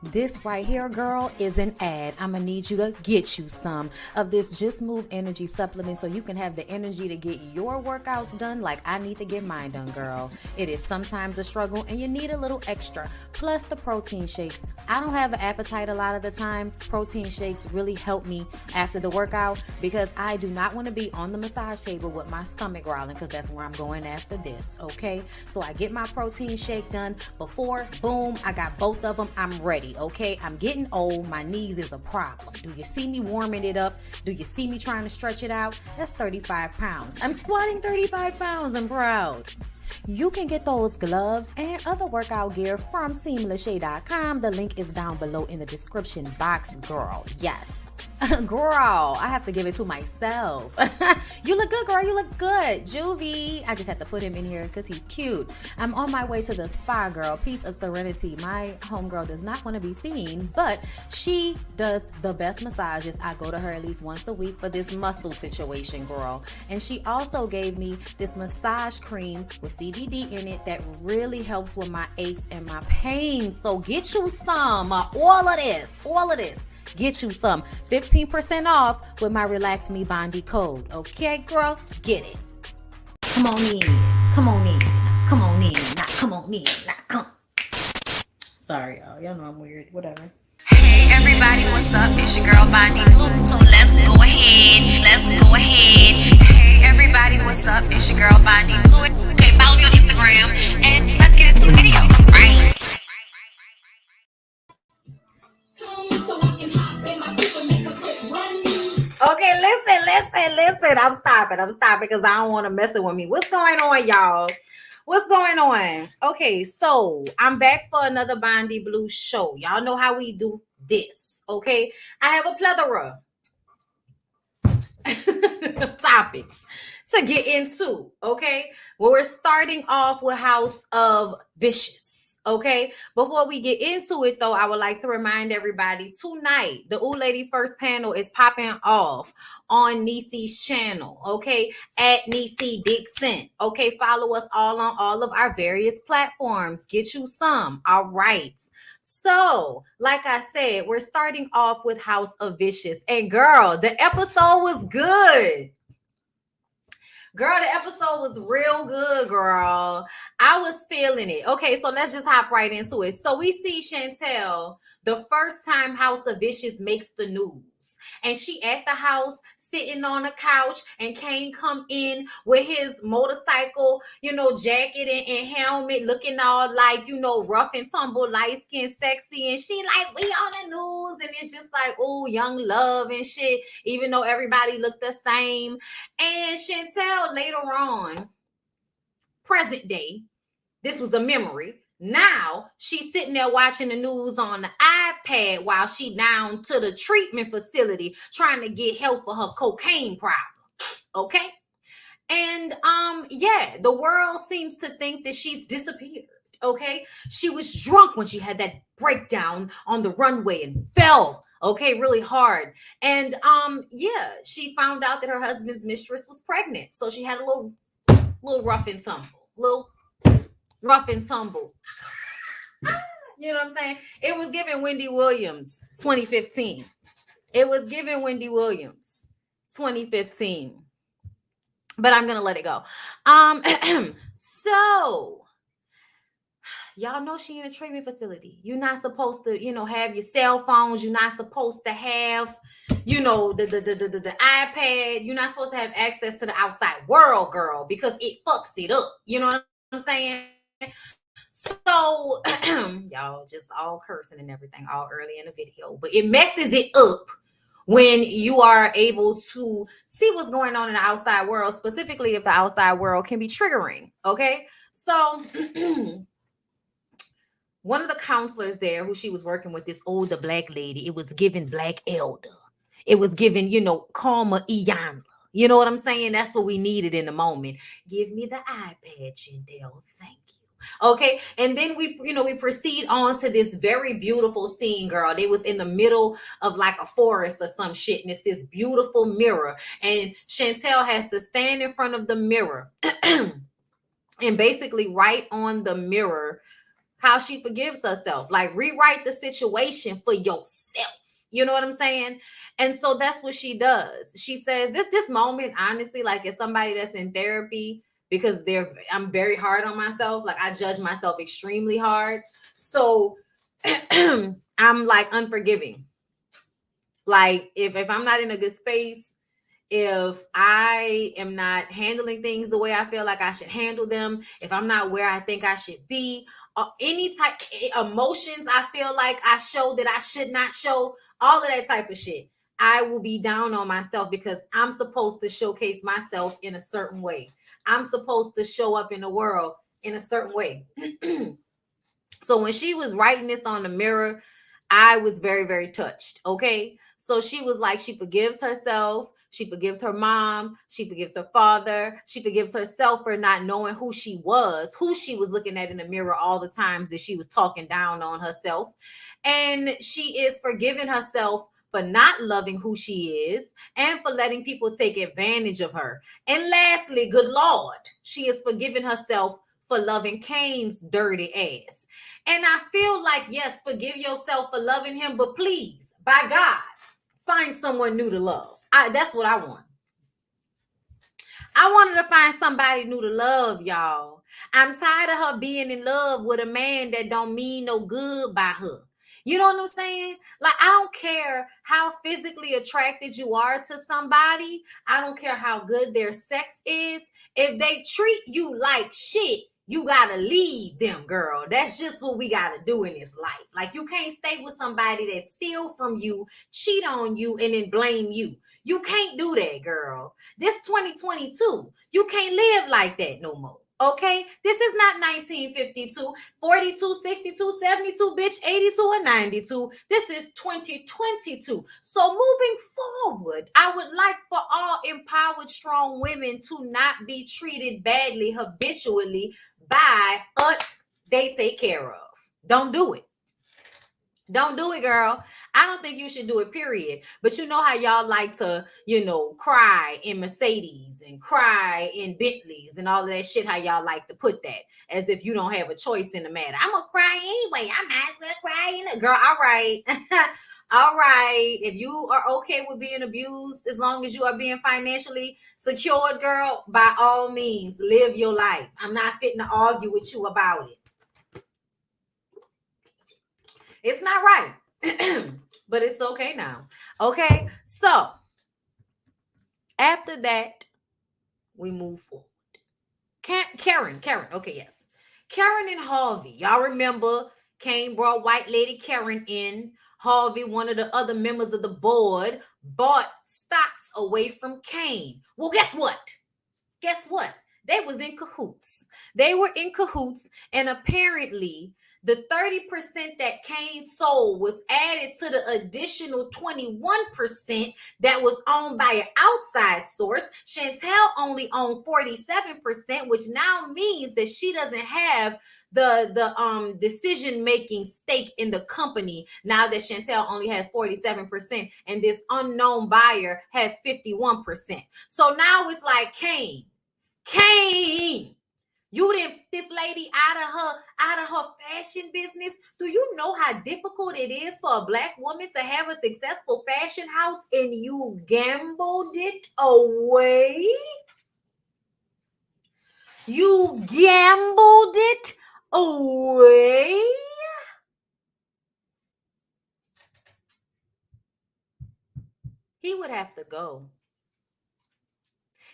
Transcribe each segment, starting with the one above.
This right here, girl, is an ad. I'm gonna need you to get you some of this Just Move Energy supplement so you can have the energy to get your workouts done like I need to get mine done, girl. It is sometimes a struggle and you need a little extra. Plus the protein shakes. I don't have an appetite a lot of the time. Protein shakes really help me after the workout because I do not want to be on the massage table with my stomach growling because that's where I'm going after this, okay? So I get my protein shake done before, boom, I got both of them. I'm ready, okay? I'm getting old. My knees is a problem. Do you see me warming it up? Do you see me trying to stretch it out? That's 35 pounds. I'm squatting 35 pounds. I'm proud. You can get those gloves and other workout gear from TeamLASHAE.com. The link is down below in the description box, girl. Yes. Girl, I have to give it to myself. You look good, girl. You look good. Juvie. I just had to put him in here because he's cute. I'm on my way to the spa, girl. Piece of serenity. My homegirl does not want to be seen, but she does the best massages. I go to her at least once a week for this muscle situation, girl. And she also gave me this massage cream with CBD in it that really helps with my aches and my pain. So get you some. All of this. Get you some 15% off with my Relax Me Bondy code. Okay, girl? Get it. Come on in. Sorry, y'all. Y'all know I'm weird. Whatever. Hey everybody, what's up? It's your girl BondyBlue. So let's go ahead. Hey everybody, what's up? It's your girl BondyBlue. Okay, follow me on Instagram and let's get into the video. Right? Okay, listen. I'm stopping because I don't want to mess it with me. What's going on, y'all? What's going on? Okay, so I'm back for another BondyBlue show. Y'all know how we do this, okay? I have a plethora of topics to get into, okay? Well, we're starting off with House of Vicious. Okay, before we get into it though, I would like to remind everybody tonight the Ooh Ladies First panel is popping off on Niecy's channel, okay, at Niecy Dixon. Okay, follow us all on all of our various platforms. Get you some. All right. So, like I said, we're starting off with House of Vicious. And girl, the episode was good. Girl, the episode was real good, girl. I was feeling it. Okay, so let's just hop right into it. So we see Chantel the first time House of Vicious makes the news. And she at the house sitting on a couch and Kane come in with his motorcycle, jacket and helmet looking all like, rough and tumble, light skin, sexy. And she like, we on the news. And it's just like, oh, young love and shit, even though everybody looked the same. And Chantel later on, present day, this was a memory. Now she's sitting there watching the news on the iPad while she down to the treatment facility trying to get help for her cocaine problem. Okay. And the world seems to think that she's disappeared. Okay. She was drunk when she had that breakdown on the runway and fell. Okay, really hard. And she found out that her husband's mistress was pregnant. So she had a little rough and tumble. Rough and tumble. You know what I'm saying? It was given Wendy Williams 2015. It was given Wendy Williams 2015. But I'm gonna let it go. So y'all know she in a treatment facility. You're not supposed to, have your cell phones. You're not supposed to have, the iPad. You're not supposed to have access to the outside world, girl, because it fucks it up. You know what I'm saying? So y'all just all cursing and everything all early in the video, but it messes it up when you are able to see what's going on in the outside world, specifically if the outside world can be triggering. Okay, so one of the counselors there who she was working with, this older black lady, it was given black elder. It was given, Karma Iyanla. You know what I'm saying? That's what we needed in the moment. Give me the iPad, Chantel. Thank you. Okay. And then we proceed on to this very beautiful scene, girl. They was in the middle of like a forest or some shit. And it's this beautiful mirror. And Chantel has to stand in front of the mirror. And basically right on the mirror, how she forgives herself. Like, rewrite the situation for yourself. You know what I'm saying? And so that's what she does. She says this moment, honestly, like, as somebody that's in therapy, because I'm very hard on myself. Like, I judge myself extremely hard. So I'm like unforgiving. Like, if I'm not in a good space, if I am not handling things the way I feel like I should handle them, if I'm not where I think I should be, any type emotions I feel like I show that I should not show, all of that type of shit, I will be down on myself because I'm supposed to showcase myself in a certain way. I'm supposed to show up in the world in a certain way. So when she was writing this on the mirror, I was very, very touched. Okay. So she was like, she forgives herself. She forgives her mom. She forgives her father. She forgives herself for not knowing who she was looking at in the mirror all the times that she was talking down on herself. And she is forgiving herself for not loving who she is and for letting people take advantage of her. And lastly, good Lord, she is forgiving herself for loving Kane's dirty ass. And I feel like, yes, forgive yourself for loving him, but please, by God, find someone new to love. That's what I want. I wanted to find somebody new to love, y'all. I'm tired of her being in love with a man that don't mean no good by her. You know what I'm saying? Like, I don't care how physically attracted you are to somebody. I don't care how good their sex is. If they treat you like shit, you gotta leave them, girl. That's just what we gotta do in this life. Like, you can't stay with somebody that steal from you, cheat on you, and then blame you. You can't do that, girl. This 2022. You can't live like that no more. Okay? This is not 1952, 42, 62, 72, bitch, 82 or 92. This is 2022. So moving forward, I would like for all empowered, strong women to not be treated badly habitually by they take care of. Don't do it. Don't do it, girl. I don't think you should do it, period. But you know how y'all like to, cry in Mercedes and cry in Bentleys and all of that shit, how y'all like to put that, as if you don't have a choice in the matter. I'm going to cry anyway. I might as well cry in it. Girl, all right. All right. If you are okay with being abused, as long as you are being financially secured, girl, by all means, live your life. I'm not fitting to argue with you about it. It's not right, but it's okay now. Okay, so after that, we move forward. Karen. Okay, yes. Karen and Harvey. Y'all remember Kane brought white lady Karen in. Harvey, one of the other members of the board, bought stocks away from Kane. Well, guess what? They was in cahoots. They were in cahoots, and apparently the 30% that Kane sold was added to the additional 21% that was owned by an outside source. Chantel only owned 47%, which now means that she doesn't have the decision-making stake in the company now that Chantel only has 47% and this unknown buyer has 51%. So now it's like, Kane, you didn't this lady out of her fashion business. Do you know how difficult it is for a Black woman to have a successful fashion house, and you gambled it away? You gambled it away? He would have to go.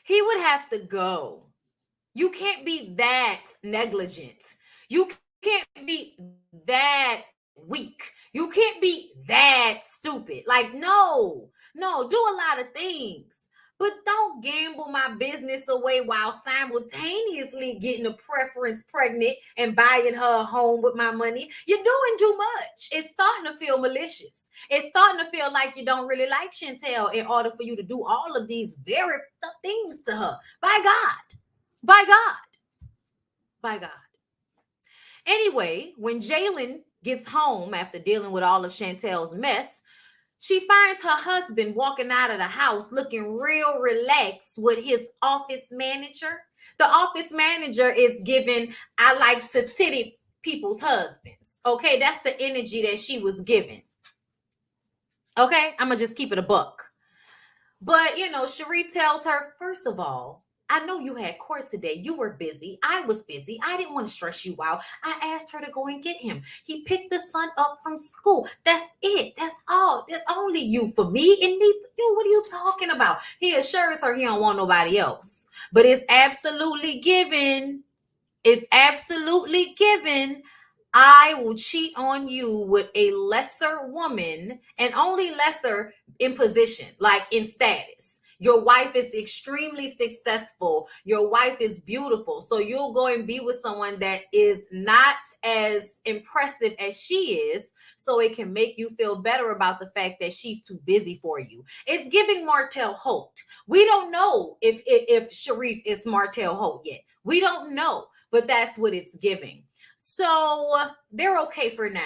He would have to go. You can't be that negligent. You can't be that weak. You can't be that stupid. Like, no, do a lot of things, but don't gamble my business away while simultaneously getting a preference pregnant and buying her a home with my money. You're doing too much. It's starting to feel malicious. It's starting to feel like you don't really like Chantel in order for you to do all of these very things to her. By God. Anyway, when Jalen gets home after dealing with all of Chantel's mess, she finds her husband walking out of the house looking real relaxed with his office manager. The office manager is giving, I like to titty people's husbands. Okay, that's the energy that she was given. Okay, I'm gonna just keep it a buck. But Sharif tells her, first of all, I know you had court today. You were busy. I was busy. I didn't want to stress you out. I asked her to go and get him. He picked the son up from school. That's it. That's all. That's only you for me and me for you. What are you talking about? He assures her he don't want nobody else. But it's absolutely given. It's absolutely given. I will cheat on you with a lesser woman, and only lesser in position, like in status. Your wife is extremely successful. Your wife is beautiful. So you'll go and be with someone that is not as impressive as she is, so it can make you feel better about the fact that she's too busy for you. It's giving Martell Holt. We don't know if Sharif is Martell Holt yet. We don't know, but that's what it's giving. So they're okay for now.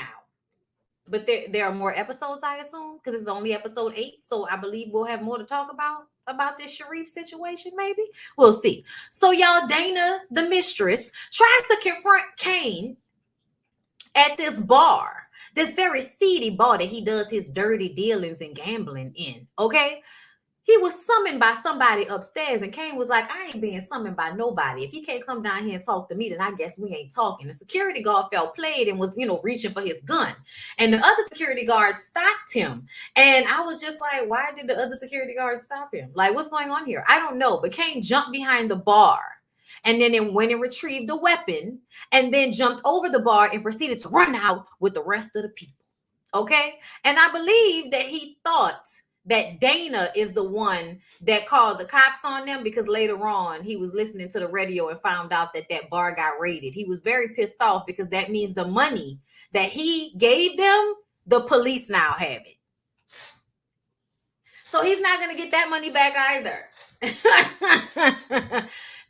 But there are more episodes, I assume, because it's only episode 8. So I believe we'll have more to talk about this Sharif situation, maybe. We'll see. So y'all, Dana, the mistress, tried to confront Kane at this bar, this very seedy bar that he does his dirty dealings and gambling in, okay? He was summoned by somebody upstairs, and Kane was like, I ain't being summoned by nobody. If he can't come down here and talk to me, then I guess we ain't talking. The security guard felt played and was, reaching for his gun. And the other security guard stopped him. And I was just like, why did the other security guard stop him? Like, what's going on here? I don't know. But Kane jumped behind the bar. And then it went and retrieved the weapon, and then jumped over the bar and proceeded to run out with the rest of the people. Okay? And I believe that he thought that Dana is the one that called the cops on them, because later on he was listening to the radio and found out that bar got raided. He was very pissed off because that means the money that he gave them, the police now have it. So he's not going to get that money back either.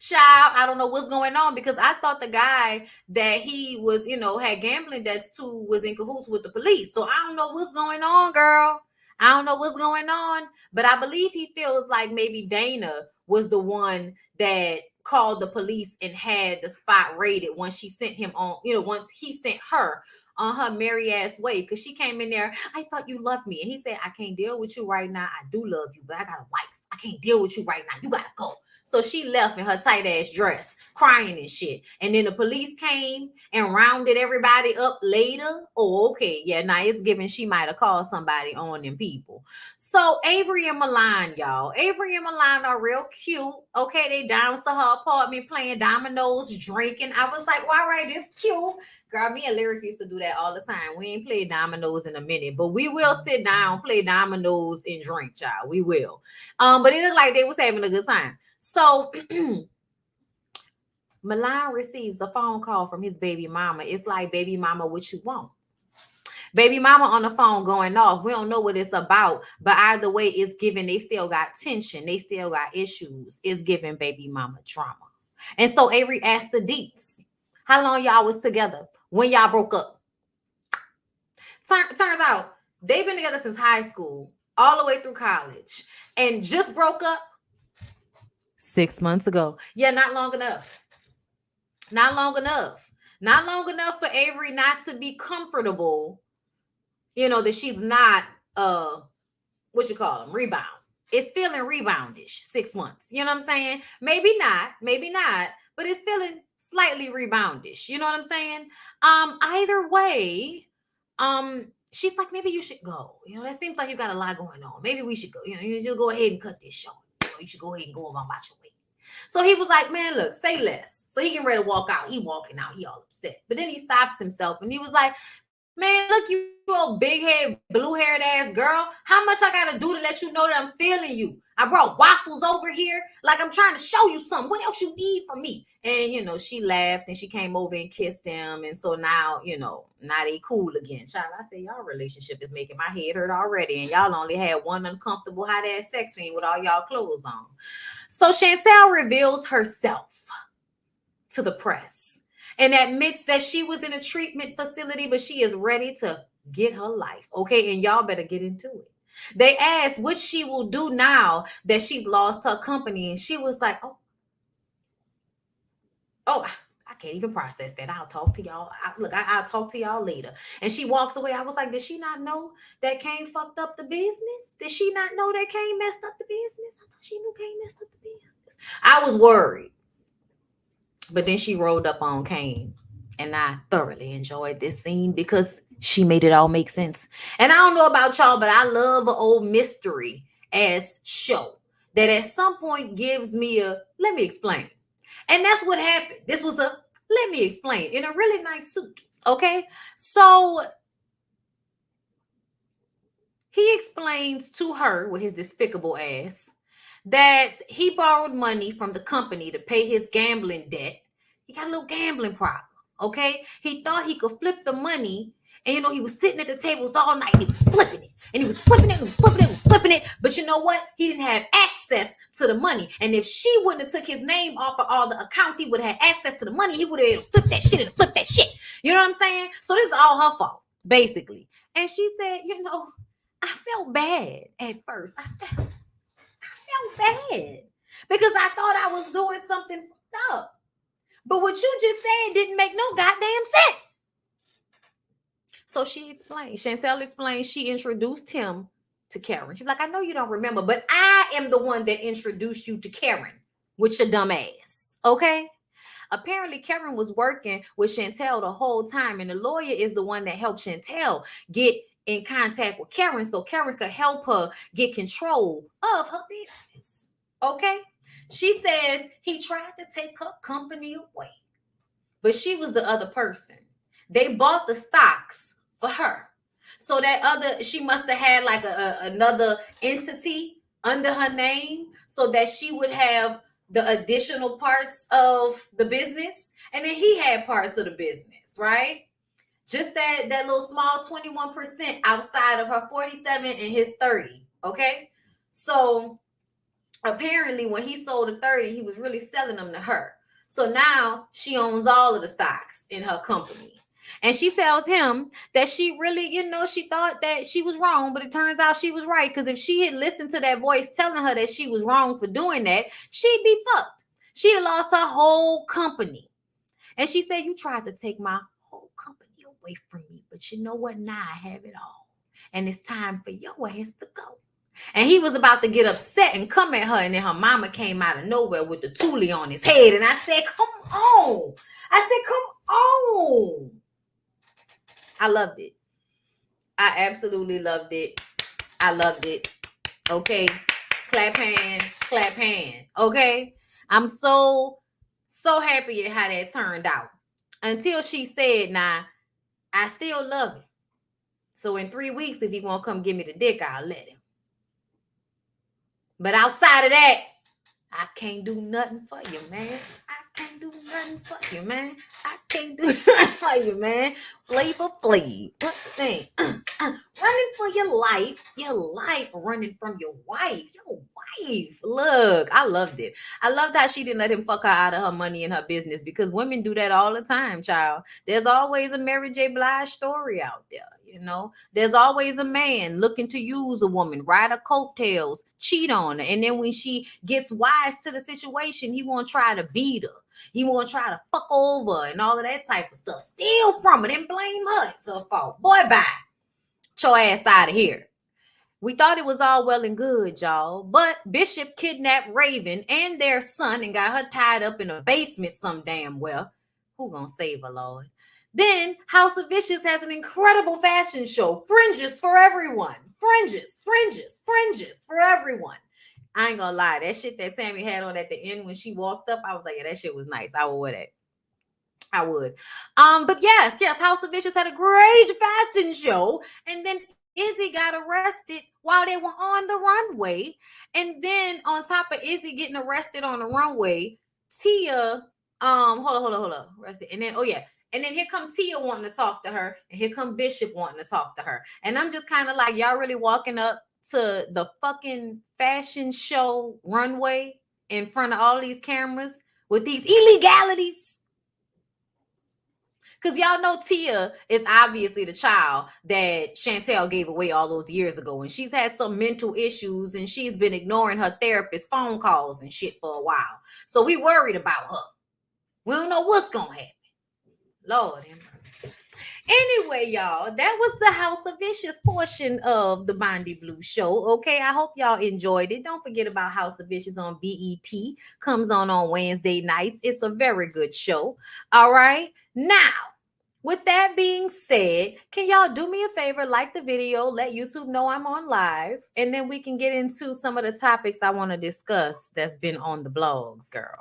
Child, I don't know what's going on, because I thought the guy that he was, had gambling debts to was in cahoots with the police. So I don't know what's going on, girl. I don't know what's going on, but I believe he feels like maybe Dana was the one that called the police and had the spot raided once she sent him on, once he sent her on her merry ass way, because she came in there, I thought you loved me. And he said, I can't deal with you right now. I do love you, but I got a wife. I can't deal with you right now. You got to go. So she left in her tight ass dress, crying and shit. And then the police came and rounded everybody up later. Oh, okay. Yeah, now it's given she might have called somebody on them people. So Avery and Milan, y'all. Avery and Milan are real cute. Okay, they down to her apartment playing dominoes, drinking. I was like, well, all right, it's cute. Girl, me and Lyric used to do that all the time. We ain't played dominoes in a minute, but we will sit down, play dominoes, and drink, child. We will. But it looked like they was having a good time. So Milan receives a phone call from his baby mama. It's like, baby mama, what you want? Baby mama on the phone going off. We don't know what it's about, but either way, it's giving. They still got tension. They still got issues. It's giving baby mama drama. And so Avery asked the deets, how long y'all was together? When y'all broke up? Turns out they've been together since high school, all the way through college, and just broke up 6 months ago. Yeah, not long enough. Not long enough. Not long enough for Avery not to be comfortable, that she's not, rebound. It's feeling reboundish, 6 months. You know what I'm saying? Maybe not, but it's feeling slightly reboundish. You know what I'm saying? Either way, she's like, maybe you should go. That seems like you got a lot going on. Maybe we should go. You just go ahead and cut this short. You should go ahead and go on about your way. So he was like, man, look, say less. So he getting ready to walk out. He walking out. He all upset. But then he stops himself and he was like, man, look, you old big head, blue haired ass girl. How much I got to do to let you know that I'm feeling you? I brought waffles over here. Like I'm trying to show you something. What else you need from me? And, she laughed and she came over and kissed him. And so now, now they cool again. Child, I say y'all relationship is making my head hurt already. And y'all only had one uncomfortable hot ass sex scene with all y'all clothes on. So Chantel reveals herself to the press and admits that she was in a treatment facility, but she is ready to get her life. Okay. And y'all better get into it. They asked what she will do now that she's lost her company. And she was like, oh, I can't even process that. I'll talk to y'all. I'll talk to y'all later. And she walks away. I was like, did she not know that Kane fucked up the business? Did she not know that Kane messed up the business? I thought she knew Kane messed up the business. I was worried. But then she rolled up on Kane. And I thoroughly enjoyed this scene because she made it all make sense. And I don't know about y'all, but I love an old mystery as show that at some point gives me a let me explain. And that's what happened. This was a let me explain in a really nice suit. Okay. So he explains to her with his despicable ass that he borrowed money from the company to pay his gambling debt. He got a little gambling problem. Okay. He thought he could flip the money. And you know, he was sitting at the tables all night and he was flipping it. And he was flipping it, and flipping it, and flipping it. But you know what? He didn't have access to the money. And if she wouldn't have took his name off of all the accounts, he would have had access to the money. He would have flipped that shit and flipped that shit. You know what I'm saying? So this is all her fault, basically. And she said, you know, I felt bad at first. I felt bad because I thought I was doing something fucked up. But what you just said didn't make no goddamn sense. So she explained, Chantel explained, she introduced him to Karen. She's like, I know you don't remember, but I am the one that introduced you to Karen with your dumb ass. Okay. Apparently, Karen was working with Chantel the whole time, and the lawyer is the one that helped Chantel get in contact with Karen so Karen could help her get control of her business. Okay. She says he tried to take her company away, but she was the other person. They bought the stocks for her. So that other, she must have had like another entity under her name so that she would have the additional parts of the business. And then he had parts of the business, right? Just that little small 21% outside of her 47 and his 30. Okay. So apparently when he sold the 30, he was really selling them to her. So now she owns all of the stocks in her company. And she tells him that she really, you know, she thought that she was wrong, but it turns out she was right. Because if she had listened to that voice telling her that she was wrong for doing that, she'd be fucked. She'd have lost her whole company. And she said, you tried to take my whole company away from me. But you know what? Now I have it all. And it's time for your ass to go. And he was about to get upset and come at her. And then her mama came out of nowhere with the toolie on his head. And I said, come on. Come on. I loved it. I absolutely loved it. I loved it. Okay. Clap hand. Okay. I'm so happy at how that turned out. Until she said, nah, I still love him. So in 3 weeks, if he won't come give me the dick, I'll let him. But outside of that, I can't do nothing for you, man. I can't do nothing for you, man. I can't do nothing for you, man. Flavor Flav. What the thing? Running for your life, running from your wife. Your wife. Look, I loved it. I loved how she didn't let him fuck her out of her money and her business because women do that all the time, child. There's always a Mary J. Blige story out there. You know, there's always a man looking to use a woman, ride her coattails, cheat on her. And then when she gets wise to the situation, he won't try to beat her. He won't try to fuck over and all of that type of stuff. Steal from her and blame her. It's her fault. Boy, bye. Get your ass out of here. We thought it was all well and good, y'all. But Bishop kidnapped Raven and their son and got her tied up in a basement some damn well. Who gonna save her, Lord? Then House of Vicious has an incredible fashion show. Fringes for everyone. Fringes for everyone. I ain't gonna lie. That shit that Tammy had on at the end when she walked up, I was like, yeah, that shit was nice. I would wear that. I would. But yes, House of Vicious had a great fashion show. And then Izzy got arrested while they were on the runway. And then on top of Izzy getting arrested on the runway, Tia, hold on. Arrested. And then, and then here come Tia wanting to talk to her, and here come Bishop wanting to talk to her. And I'm just kind of like, y'all really walking up to the fucking fashion show runway in front of all these cameras with these illegalities? Because y'all know Tia is obviously the child that Chantel gave away all those years ago. And she's had some mental issues, and she's been ignoring her therapist's phone calls and shit for a while. So we worried about her. We don't know what's gonna happen. Lord have mercy. Anyway, y'all, that was the House of Vicious portion of the BondyBlue show. Okay, I hope y'all enjoyed it. Don't forget about House of Vicious on BET. Comes on Wednesday nights. It's a very good show. All right, now. With that being said, can y'all do me a favor, like the video, let YouTube know I'm on live, and then we can get into some of the topics I want to discuss that's been on the blogs, girl.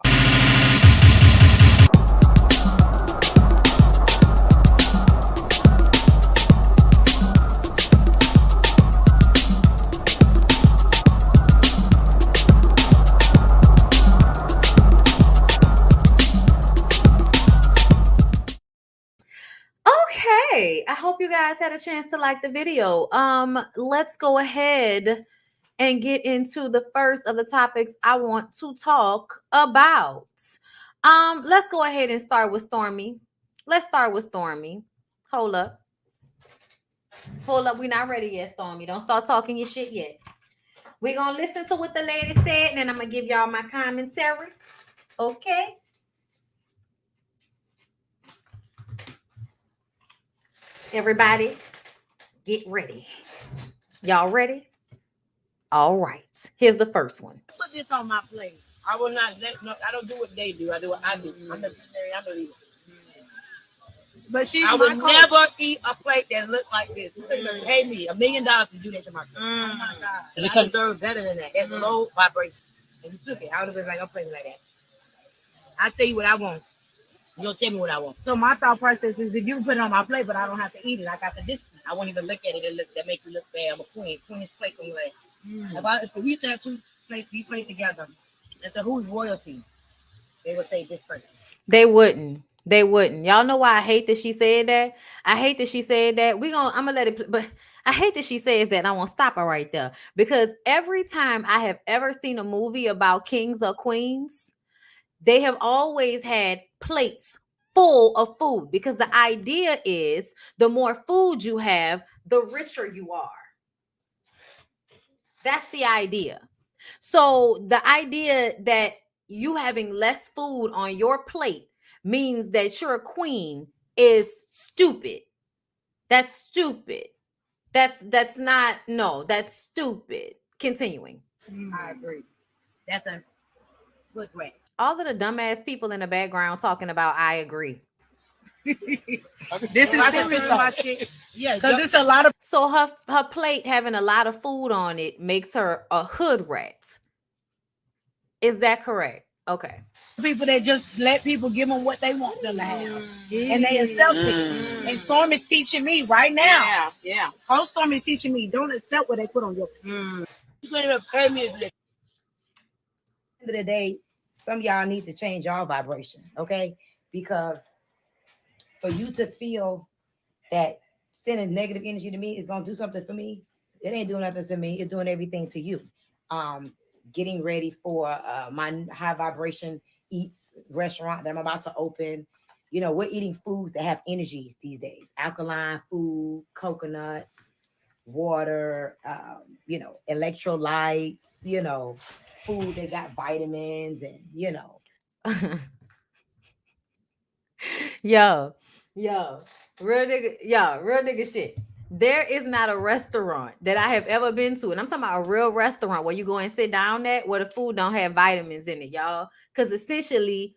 Okay, I hope you guys had a chance to like the video. Let's go ahead and get into the first of the topics I want to talk about. Let's go ahead and start with Stormy. Let's start with Stormy. Hold up. We're not ready yet, Stormy. Don't start talking your shit yet. We're gonna listen to what the lady said, and then I'm gonna give y'all my commentary. Okay. Everybody, get ready. Y'all ready? All right. Here's the first one. Put this on my plate. I will not let no. I don't do what they do. I do what I do. I'm the visionary. I'm the leader. But I would never eat a plate that looked like this. Pay me $1 million to do that to myself. Oh my God! I deserve better than that. It's low vibration, and you took it. I would have been like, I'm playing like that. I tell you what I want. You don't tell me what I want. So my thought process is, if you put it on my plate, but I don't have to eat it, I got the distance. I won't even look at it. That make you look bad. I'm a queen. Queen's plate on like. If we used to have two plates, we play together, and so who's royalty? They would say this person. They wouldn't. They wouldn't. Y'all know why I hate that she said that? I hate that she said that. I'm gonna let it, but I hate that she says that. And I want to stop her right there, because every time I have ever seen a movie about kings or queens, they have always had plates full of food, because the idea is the more food you have, the richer you are. That's the idea. So the idea that you having less food on your plate means that you're a queen is stupid. That's stupid. That's not, no, that's stupid. Continuing. I agree. That's a good way. All of the dumbass people in the background talking about I agree. This is my shit. Yeah, because it's a lot of. So her plate having a lot of food on it makes her a hood rat. Is that correct? Okay. People that just let people give them what they want them to have, and they accept it. And Storm is teaching me right now. Yeah. Host Storm is teaching me, don't accept what they put on your plate. You can't even pay me. At the end of the day, some of y'all need to change y'all vibration, okay? Because for you to feel that sending negative energy to me is gonna do something for me, it ain't doing nothing to me. It's doing everything to you. Getting ready for my high vibration eats restaurant that I'm about to open. You know, we're eating foods that have energies these days. Alkaline food, coconuts, water, you know, electrolytes, you know, food that got vitamins and, you know. Yo, real nigga shit. There is not a restaurant that I have ever been to, and I'm talking about a real restaurant where you go and sit down at, where the food don't have vitamins in it, y'all. Because essentially,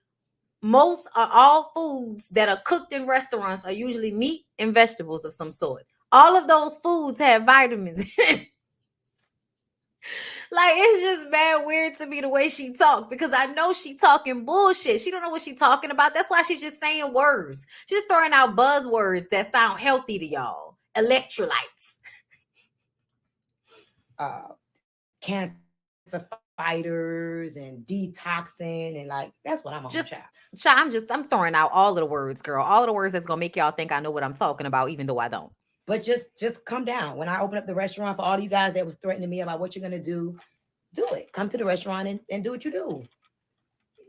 most or all foods that are cooked in restaurants are usually meat and vegetables of some sort. All of those foods have vitamins in it. Like, it's just bad weird to me the way she talked, because I know she talking bullshit. She don't know what she talking about. That's why she's just saying words. She's just throwing out buzzwords that sound healthy to y'all. Electrolytes. Cancer fighters and detoxing, and like, that's what I'm on. I'm throwing out all of the words, girl. All of the words that's gonna make y'all think I know what I'm talking about, even though I don't. But just come down. When I open up the restaurant, for all you guys that was threatening me about what you're gonna do it. Come to the restaurant and do what you do.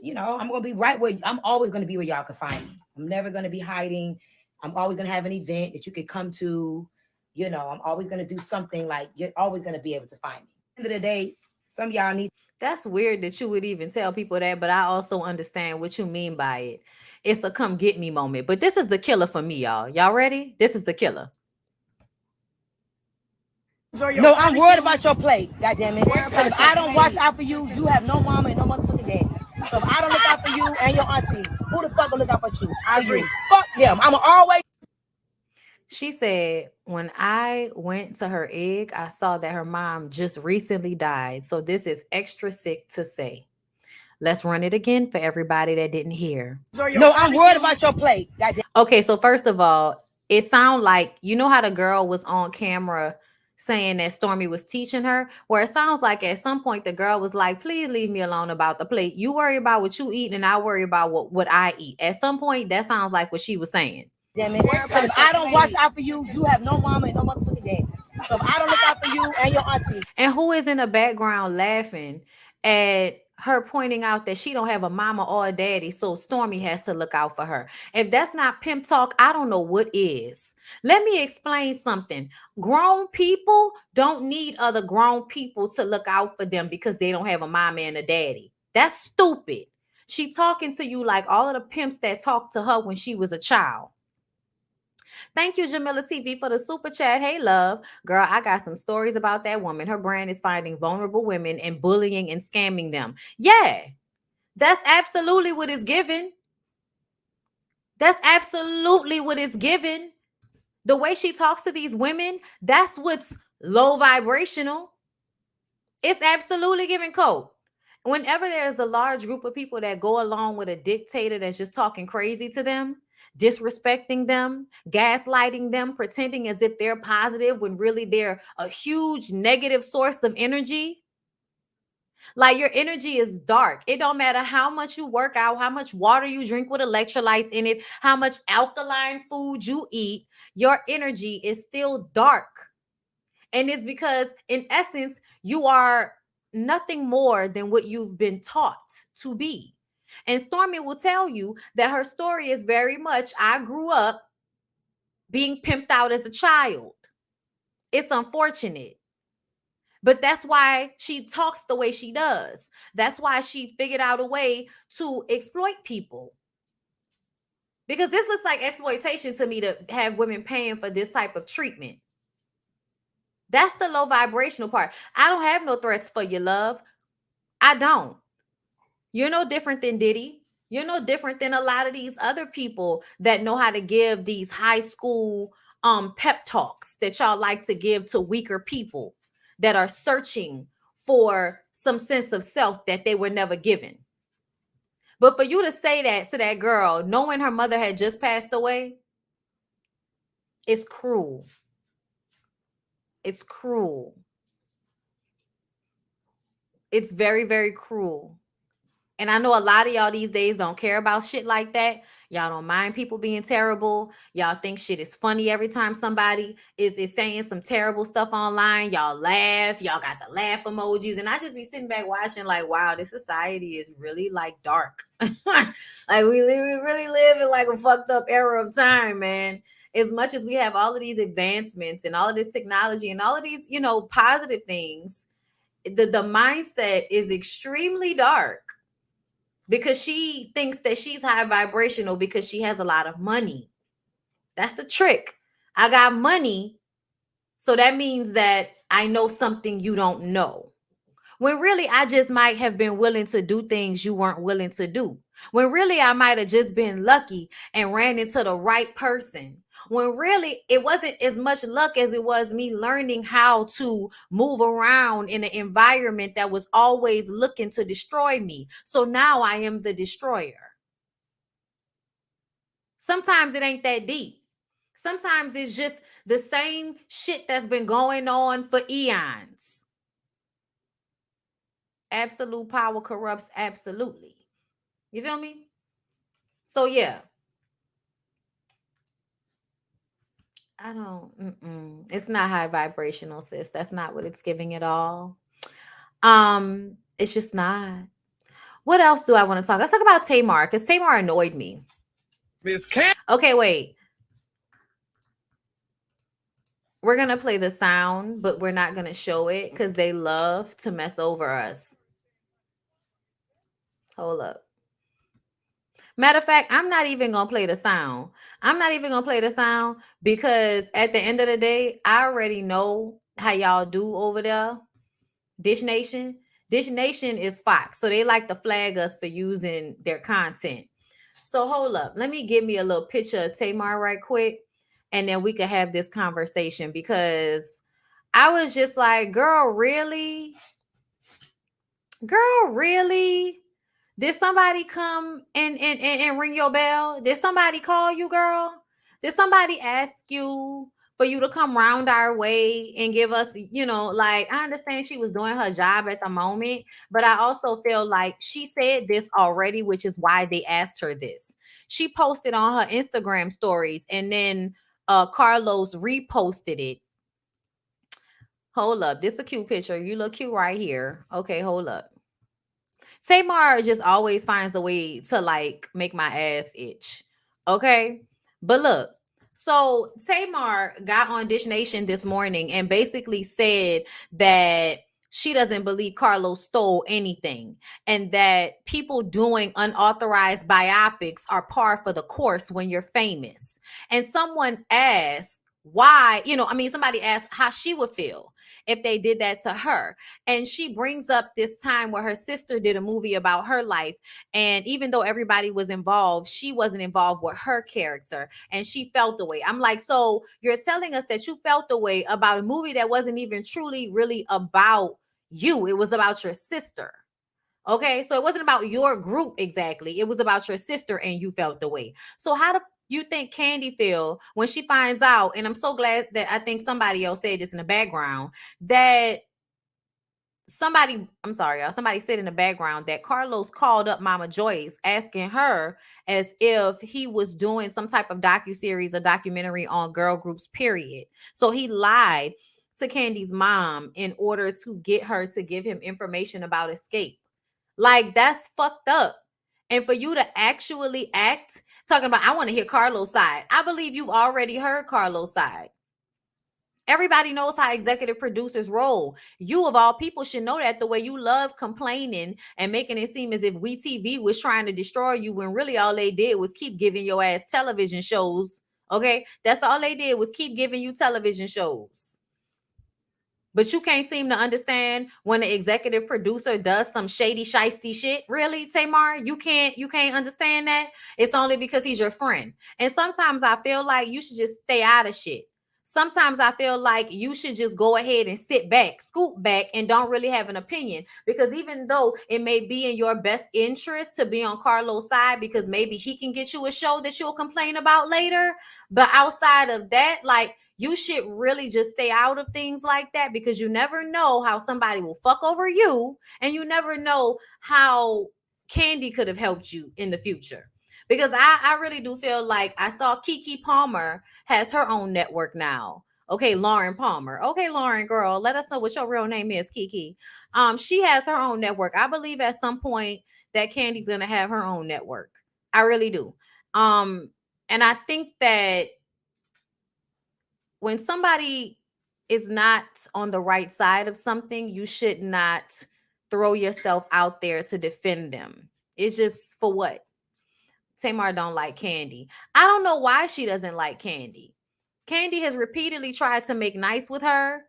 You know, I'm always gonna be where y'all can find me. I'm never gonna be hiding. I'm always gonna have an event that you could come to. You know, I'm always gonna do something. Like, you're always gonna be able to find me. At the end of the day, Some of y'all need. That's weird that you would even tell people that, but I also understand what you mean by it. It's a come get me moment. But this is the killer for me, y'all. Y'all ready? This is the killer. No, I'm worried about your plate. God damn it. Because if I don't watch out for you, you have no mama and no motherfucking daddy. So if I don't look out for you and your auntie, who the fuck gonna look out for you? I agree. Fuck them. I'm always. She said, when I went to her egg, I saw that her mom just recently died. So this is extra sick to say. Let's run it again for everybody that didn't hear. No, I'm worried about your plate. God damn. Okay, so first of all, it sounds like, you know how the girl was on camera saying that Stormy was teaching her, where it sounds like at some point the girl was like, please leave me alone about the plate. You worry about what you eat and I worry about what I eat. At some point, that sounds like what she was saying. Damn it. Because if I don't watch out for you, you have no mama and no motherfucking daddy. So if I don't look out for you and your auntie. And who is in the background laughing at her pointing out that she don't have a mama or a daddy, so Stormy has to look out for her? If that's not pimp talk, I don't know what is. Let me explain something. Grown people don't need other grown people to look out for them because they don't have a mama and a daddy. That's stupid. She talking to you like all of the pimps that talked to her when she was a child. Thank you, Jamila TV, for the super chat. Hey, love. Girl, I got some stories about that woman. Her brand is finding vulnerable women and bullying and scamming them. Yeah, that's absolutely what it's given. That's absolutely what it's given. The way she talks to these women, that's what's low vibrational. It's absolutely giving coke. Whenever there's a large group of people that go along with a dictator that's just talking crazy to them, disrespecting them, gaslighting them, pretending as if they're positive when really they're a huge negative source of energy. Like, your energy is dark. It don't matter how much you work out, how much water you drink with electrolytes in it, how much alkaline food you eat, your energy is still dark. And it's because, in essence, you are nothing more than what you've been taught to be. And Stormy will tell you that her story is very much, I grew up being pimped out as a child. It's unfortunate. But that's why she talks the way she does. That's why she figured out a way to exploit people. Because this looks like exploitation to me, to have women paying for this type of treatment. That's the low vibrational part. I don't have no threats for you, love. I don't. You're no different than Diddy. You're no different than a lot of these other people that know how to give these high school pep talks that y'all like to give to weaker people that are searching for some sense of self that they were never given. But for you to say that to that girl, knowing her mother had just passed away, it's cruel. It's cruel. It's very, very cruel. And I know a lot of y'all these days don't care about shit like that. Y'all don't mind people being terrible. Y'all think shit is funny every time somebody is saying some terrible stuff online. Y'all laugh. Y'all got the laugh emojis. And I just be sitting back watching like, wow, this society is really like dark. Like we really live in like a fucked up era of time, man. As much as we have all of these advancements and all of this technology and all of these, you know, positive things, the mindset is extremely dark. Because she thinks that she's high vibrational because she has a lot of money. That's the trick. I got money, so that means that I know something you don't know. When really I just might have been willing to do things you weren't willing to do. When really I might have just been lucky and ran into the right person. When really it wasn't as much luck as it was me learning how to move around in an environment that was always looking to destroy me. So now I am the destroyer. Sometimes it ain't that deep. Sometimes it's just the same shit that's been going on for eons. Absolute power corrupts absolutely. You feel me? So yeah. I don't, it's not high vibrational, sis. That's not what it's giving at all. It's just not. What else do I want to talk? Let's talk about Tamar, because Tamar annoyed me. Okay, wait. We're gonna play the sound, but we're not gonna show it because they love to mess over us. Hold up. Matter of fact, I'm not even gonna play the sound. I'm not even gonna play the sound because at the end of the day, I already know how y'all do over there. Dish Nation. Dish Nation is Fox. So they like to flag us for using their content. So hold up. Let me give me a little picture of Tamar right quick. And then we can have this conversation because I was just like, girl, really? Girl, really? Did somebody come and ring your bell? Did somebody call you, girl? Did somebody ask you for you to come round our way and give us, like, I understand she was doing her job at the moment, but I also feel like she said this already, which is why they asked her this. She posted on her Instagram stories and then Carlos reposted it. Hold up. This is a cute picture. You look cute right here. Okay, hold up. Tamar just always finds a way to like make my ass itch. Okay. But look, so Tamar got on Dish Nation this morning and basically said that she doesn't believe Carlos stole anything and that people doing unauthorized biopics are par for the course when you're famous. And someone asked why, somebody asked how she would feel if they did that to her. And she brings up this time where her sister did a movie about her life. And even though everybody was involved, she wasn't involved with her character. And she felt the way. I'm like, so you're telling us that you felt the way about a movie that wasn't even truly, really about you. It was about your sister. Okay. So it wasn't about your group exactly. It was about your sister and you felt the way. So how do you think Candy feel when she finds out? And I'm so glad that I think somebody else said this in the background that I'm sorry, y'all, somebody said in the background that Carlos called up Mama Joyce asking her as if he was doing some type of docuseries or documentary on girl groups, period. So he lied to Candy's mom in order to get her to give him information about Escape. Like, that's fucked up. And for you to actually act talking about, I want to hear Carlos' side. I believe you've already heard Carlos' side. Everybody knows how executive producers roll. You of all people should know that, the way you love complaining and making it seem as if WeTV was trying to destroy you when really all they did was keep giving your ass television shows. Okay? That's all they did was keep giving you television shows. But you can't seem to understand when the executive producer does some shady, shisty shit. Really, Tamar? You can't understand that? It's only because he's your friend. And sometimes I feel like you should just stay out of shit. Sometimes I feel like you should just go ahead and sit back, scoop back, and don't really have an opinion. Because even though it may be in your best interest to be on Carlos' side, because maybe he can get you a show that you'll complain about later. But outside of that, like, you should really just stay out of things like that, because you never know how somebody will fuck over you, and you never know how Candy could have helped you in the future. Because I really do feel like I saw Keke Palmer has her own network now. Okay, Lauren Palmer. Okay, Lauren, girl, let us know what your real name is, Keke. She has her own network. I believe at some point that Candy's gonna have her own network. I really do. And I think that when somebody is not on the right side of something, you should not throw yourself out there to defend them. It's just, for what? Tamar don't like Candy. I don't know why she doesn't like Candy. Candy has repeatedly tried to make nice with her,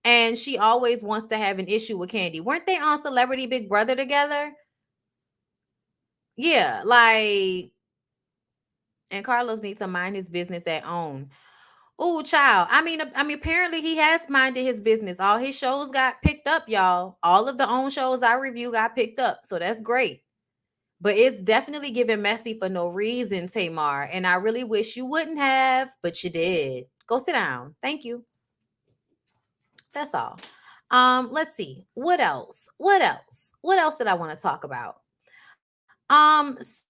and she always wants to have an issue with Candy. Weren't they on Celebrity Big Brother together? Yeah, like, and Carlos needs to mind his business at own. Oh, child. I mean, apparently he has minded his business. All his shows got picked up, y'all. All of the own shows I review got picked up. So that's great. But it's definitely giving messy for no reason, Tamar. And I really wish you wouldn't have, but you did. Go sit down. Thank you. That's all. Let's see. What else? What else? What else did I want to talk about?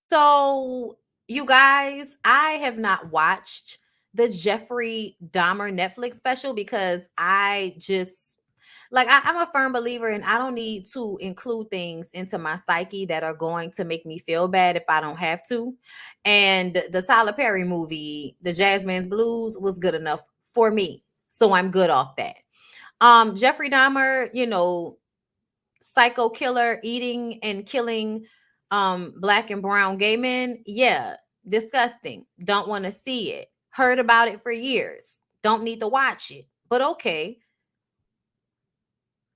So you guys, I have not watched the Jeffrey Dahmer Netflix special because I just I'm a firm believer, and I don't need to include things into my psyche that are going to make me feel bad if I don't have to. And the Tyler Perry movie, The Jazzman's Blues, was good enough for me. So I'm good off that. Jeffrey Dahmer, you know, psycho killer, eating and killing black and brown gay men. Yeah, disgusting. Don't want to see it. Heard about it for years. Don't need to watch it. But okay.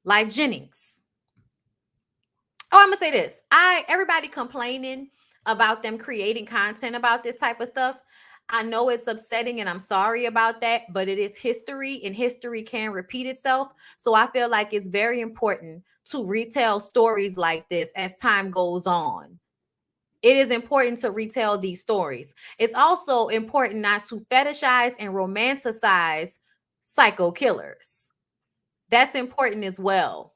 Life Jennings. Oh, I'm gonna say this. Everybody complaining about them creating content about this type of stuff. I know it's upsetting and I'm sorry about that, but it is history and history can repeat itself. So I feel like it's very important to retell stories like this as time goes on. It is important to retell these stories. It's also important not to fetishize and romanticize psycho killers. That's important as well.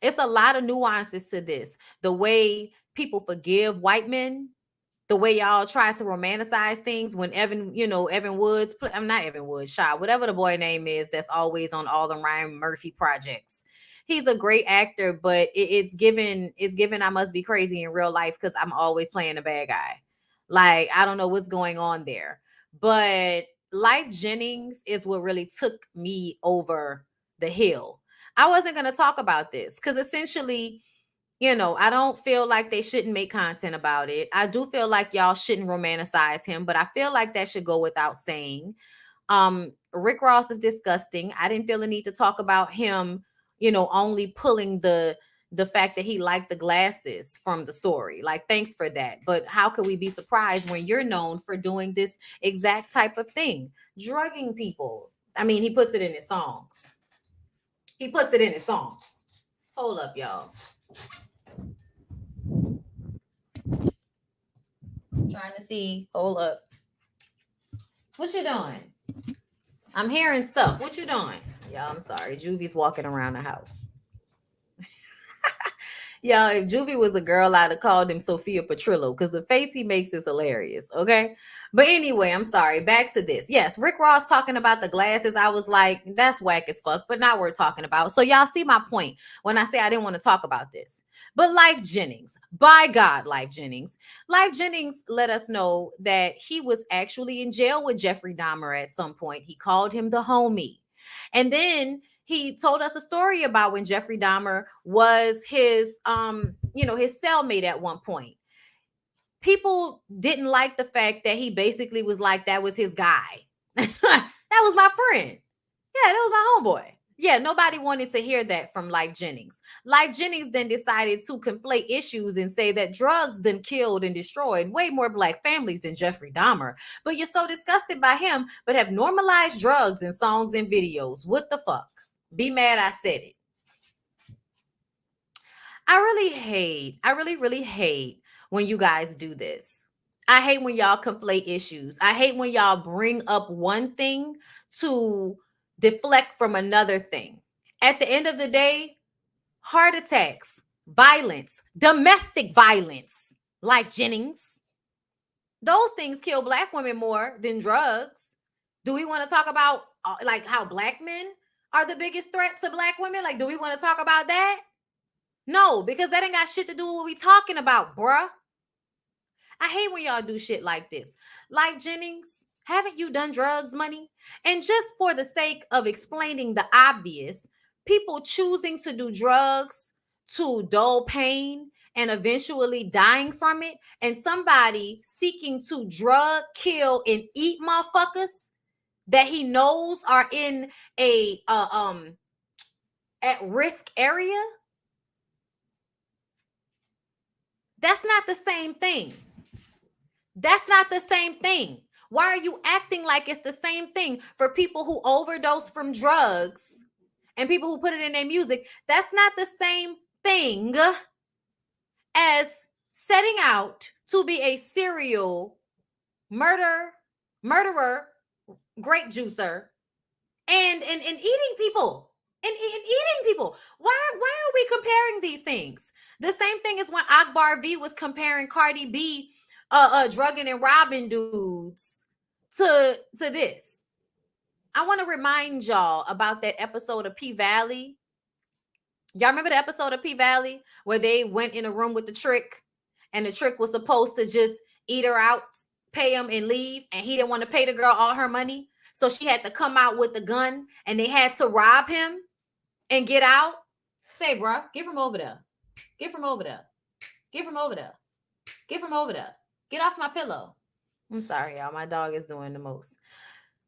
It's a lot of nuances to this. The way people forgive white men, the way y'all try to romanticize things when Evan Woods, I'm not Evan Woods, Shaw, whatever the boy name is that's always on all the Ryan Murphy projects. He's a great actor, but it's given I must be crazy in real life because I'm always playing a bad guy. Like, I don't know what's going on there. But Life Jennings is what really took me over the hill. I wasn't going to talk about this because essentially, I don't feel like they shouldn't make content about it. I do feel like y'all shouldn't romanticize him, but I feel like that should go without saying. Rick Ross is disgusting. I didn't feel the need to talk about him, only pulling the fact that he liked the glasses from the story. Like, thanks for that. But how could we be surprised when you're known for doing this exact type of thing? Drugging people. I mean, he puts it in his songs. Hold up, y'all. Trying to see. Hold up. What you doing? I'm hearing stuff. What you doing? Y'all, I'm sorry. Juvie's walking around the house. Y'all, if Juvie was a girl, I'd have called him Sophia Petrillo because the face he makes is hilarious. Okay. But anyway, I'm sorry. Back to this. Yes, Rick Ross talking about the glasses. I was like, that's whack as fuck, but not worth talking about. So y'all see my point when I say I didn't want to talk about this. But Life Jennings, by God, Life Jennings let us know that he was actually in jail with Jeffrey Dahmer at some point. He called him the homie. And then he told us a story about when Jeffrey Dahmer was his cellmate at one point. People didn't like the fact that he basically was like, that was his guy. That was my friend. Yeah, that was my homeboy. Yeah, nobody wanted to hear that from Life Jennings. Life Jennings then decided to conflate issues and say that drugs done killed and destroyed way more black families than Jeffrey Dahmer. But you're so disgusted by him, but have normalized drugs in songs and videos. What the fuck? Be mad I said it. I really hate when you guys do this. I hate when y'all conflate issues. I hate when y'all bring up one thing to deflect from another thing. At the end of the day, heart attacks, violence, domestic violence, Life Jennings, those things kill black women more than drugs. Do we want to talk about like how black men are the biggest threat to black women? Like, do we want to talk about that? No, because that ain't got shit to do with what we talking about, bruh. I hate when y'all do shit like this. Like, Jennings, haven't you done drugs, money? And just for the sake of explaining the obvious, people choosing to do drugs to dull pain and eventually dying from it, and somebody seeking to drug, kill, and eat motherfuckers that he knows are in a at-risk area, that's not the same thing. That's not the same thing. Why are you acting like it's the same thing for people who overdose from drugs and people who put it in their music? That's not the same thing as setting out to be a serial murderer, grape juicer, and eating people. And eating people. Why are we comparing these things? The same thing as when Akbar V was comparing Cardi B drugging and robbing dudes to this. I want to remind y'all about that episode of P Valley. Y'all remember the episode of P Valley where they went in a room with the trick and the trick was supposed to just eat her out, pay him and leave, and he didn't want to pay the girl all her money? So she had to come out with the gun and they had to rob him and get out. Say, bro, get from over there. Get from over there. Get from over there. Get from over there. Get off my pillow. I'm sorry, y'all. My dog is doing the most.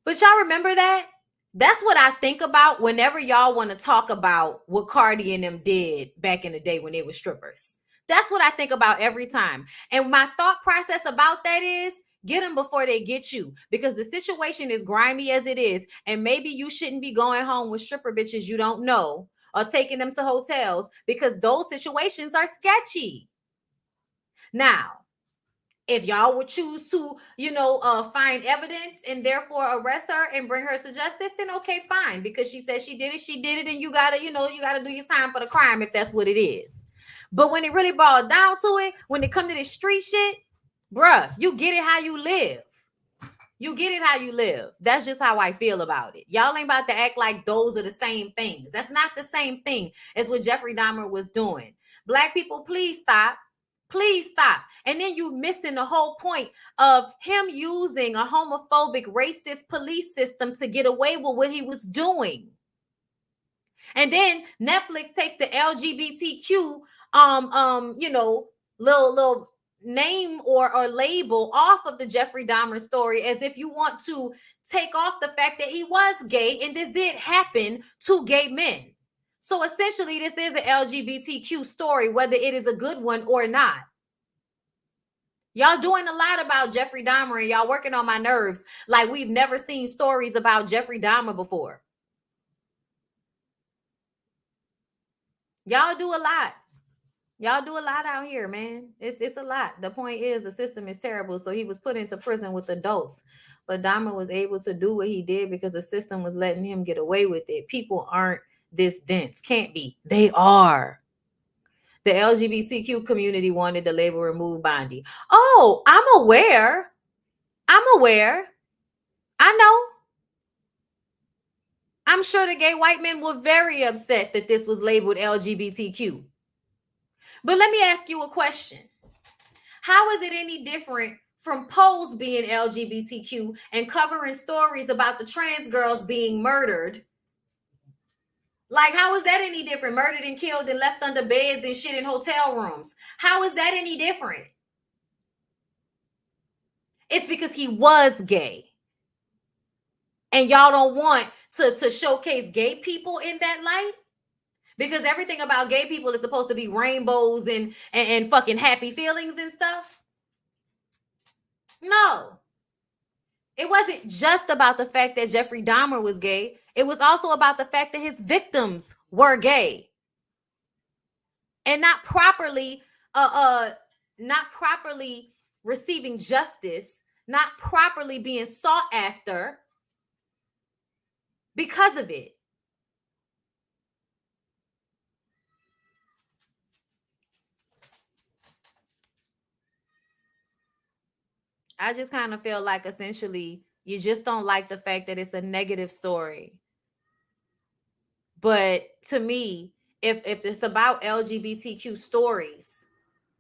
But y'all remember that? That's what I think about whenever y'all want to talk about what Cardi and them did back in the day when they were strippers. That's what I think about every time. And my thought process about that is get them before they get you, because the situation is grimy as it is. And maybe you shouldn't be going home with stripper bitches you don't know or taking them to hotels, because those situations are sketchy. Now, if y'all would choose to, find evidence and therefore arrest her and bring her to justice, then okay, fine. Because she said she did it, and you gotta do your time for the crime if that's what it is. But when it really boils down to it, when it comes to this street shit, bruh, you get it how you live. You get it how you live. That's just how I feel about it. Y'all ain't about to act like those are the same things. That's not the same thing as what Jeffrey Dahmer was doing. Black people, please stop. Please stop. And then you missing the whole point of him using a homophobic, racist police system to get away with what he was doing. And then Netflix takes the LGBTQ, little name or label off of the Jeffrey Dahmer story, as if you want to take off the fact that he was gay and this did happen to gay men. So essentially, this is an LGBTQ story, whether it is a good one or not. Y'all doing a lot about Jeffrey Dahmer and y'all working on my nerves like we've never seen stories about Jeffrey Dahmer before. Y'all do a lot. Y'all do a lot out here, man. It's a lot. The point is the system is terrible. So he was put into prison with adults. But Dahmer was able to do what he did because the system was letting him get away with it. People aren't this dense. Can't be. They are. The LGBTQ community wanted the label removed, Bondi. Oh, I'm aware. I know. I'm sure the gay white men were very upset that this was labeled LGBTQ. But let me ask you a question. How is it any different from Pose being LGBTQ and covering stories about the trans girls being murdered? Like, how is that any different? Murdered and killed and left under beds and shit in hotel rooms. How is that any different? It's because he was gay. And y'all don't want to showcase gay people in that light? Because everything about gay people is supposed to be rainbows and fucking happy feelings and stuff. No. It wasn't just about the fact that Jeffrey Dahmer was gay. It was also about the fact that his victims were gay. And not properly receiving justice, not properly being sought after because of it. I just kind of feel like essentially you just don't like the fact that it's a negative story. But to me, if it's about LGBTQ stories,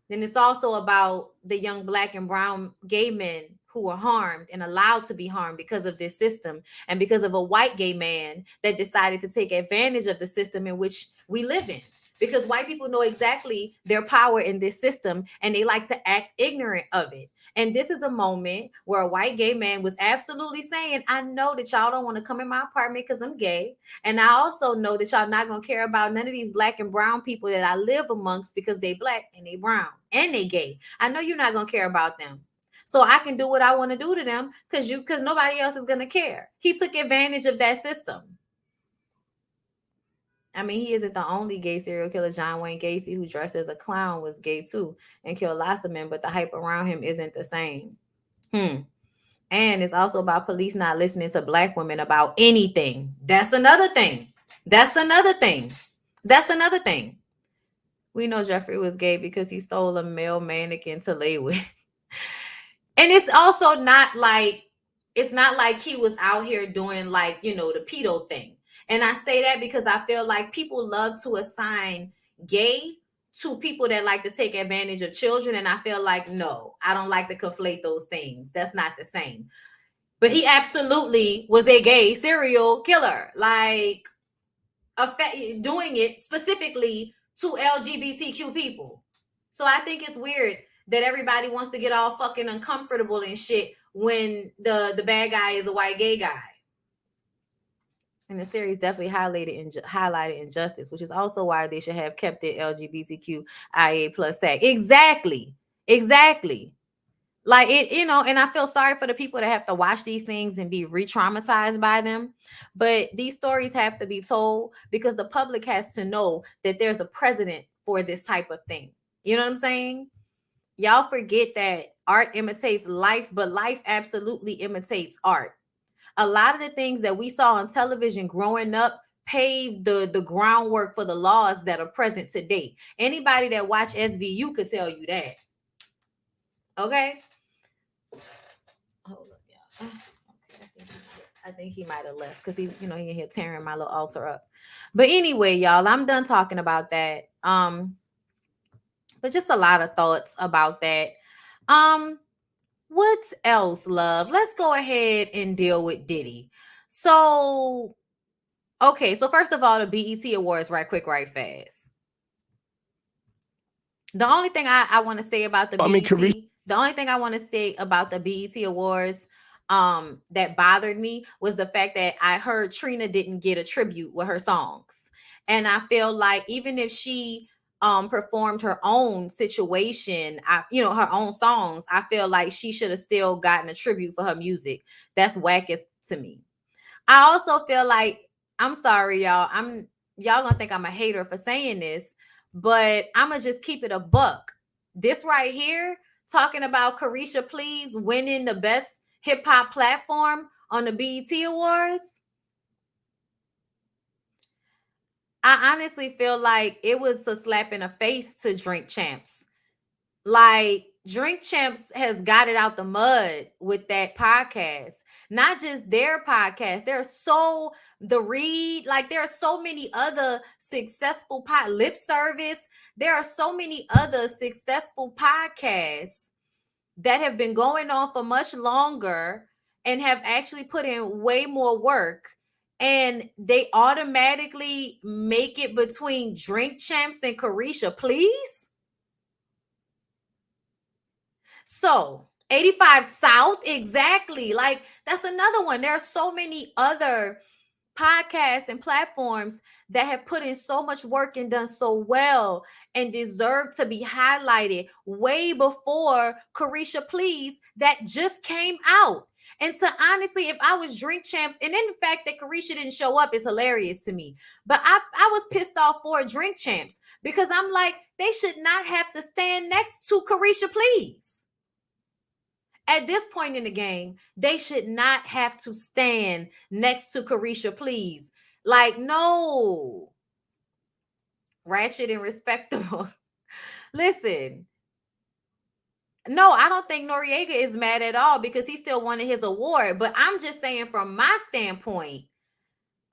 then it's also about the young Black and brown gay men who are harmed and allowed to be harmed because of this system and because of a white gay man that decided to take advantage of the system in which we live in. Because white people know exactly their power in this system and they like to act ignorant of it. And this is a moment where a white gay man was absolutely saying, I know that y'all don't want to come in my apartment because I'm gay. And I also know that y'all not going to care about none of these Black and brown people that I live amongst because they Black and they brown and they gay. I know you're not going to care about them. So I can do what I want to do to them because nobody else is going to care. He took advantage of that system. I mean, he isn't the only gay serial killer. John Wayne Gacy, who dressed as a clown, was gay too and killed lots of men, but the hype around him isn't the same. And it's also about police not listening to Black women about anything. That's another thing. We know Jeffrey was gay because he stole a male mannequin to lay with. And it's also not like he was out here doing like, the pedo thing. And I say that because I feel like people love to assign gay to people that like to take advantage of children. And I feel like, no, I don't like to conflate those things. That's not the same. But he absolutely was a gay serial killer, like doing it specifically to LGBTQ people. So I think it's weird that everybody wants to get all fucking uncomfortable and shit when the bad guy is a white gay guy. And the series definitely highlighted injustice, which is also why they should have kept it LGBTQIA plus tag. Exactly. Like it, and I feel sorry for the people that have to watch these things and be re-traumatized by them. But these stories have to be told because the public has to know that there's a precedent for this type of thing. You know what I'm saying? Y'all forget that art imitates life, but life absolutely imitates art. A lot of the things that we saw on television growing up paved the groundwork for the laws that are present today. Anybody that watch SVU could tell you that. Okay? Hold up, y'all. Okay, I think he might have left because he in here tearing my little altar up. But anyway, y'all, I'm done talking about that. But just a lot of thoughts about that. What else, love? Let's go ahead and deal with Diddy. So, okay, so first of all, the BET Awards, right quick, right fast. The only thing I want to say about the BET Awards that bothered me was the fact that I heard Trina didn't get a tribute with her songs. And I feel like even if she performed her own situation, her own songs, I feel like she should have still gotten a tribute for her music. That's wackest to me. I also feel like, I'm sorry, y'all gonna think I'm a hater for saying this, but I'm gonna just keep it a buck. This right here, talking about Carisha Please winning the best hip hop platform on the BET Awards. I honestly feel like it was a slap in the face to Drink Champs. Like, Drink Champs has got it out the mud with that podcast. Not just their podcast. There are so many other successful Lip Service. There are so many other successful podcasts that have been going on for much longer and have actually put in way more work. And they automatically make it between Drink Champs and Carisha Please. So 85 South, exactly. Like, that's another one. There are so many other podcasts and platforms that have put in so much work and done so well and deserve to be highlighted way before Carisha Please that just came out. And so honestly, if I was Drink Champs, and then the fact that Carisha didn't show up is hilarious to me. But I was pissed off for Drink Champs because I'm like, they should not have to stand next to Carisha Please. At this point in the game, they should not have to stand next to Carisha Please. Like, no. Ratchet and respectable. Listen. No, I don't think Noriega is mad at all because he still wanted his award. But I'm just saying, from my standpoint,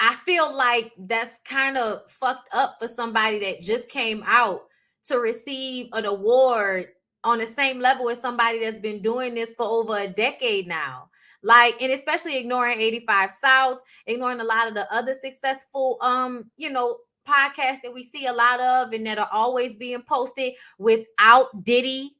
I feel like that's kind of fucked up for somebody that just came out to receive an award on the same level as somebody that's been doing this for over a decade now. Like, and especially ignoring 85 South, ignoring a lot of the other successful, podcasts that we see a lot of and that are always being posted without Diddy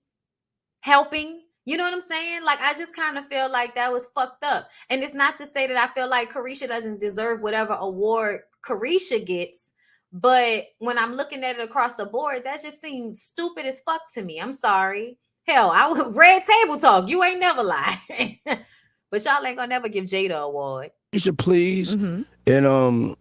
helping. You know what I'm saying? Like, I just kind of feel like that was fucked up. And it's not to say that I feel like Carisha doesn't deserve whatever award Carisha gets. But when I'm looking at it across the board, that just seems stupid as fuck to me. I'm sorry. Hell, I would red table talk. You ain't never lie. But y'all ain't gonna never give Jada an award. Carisha Please. And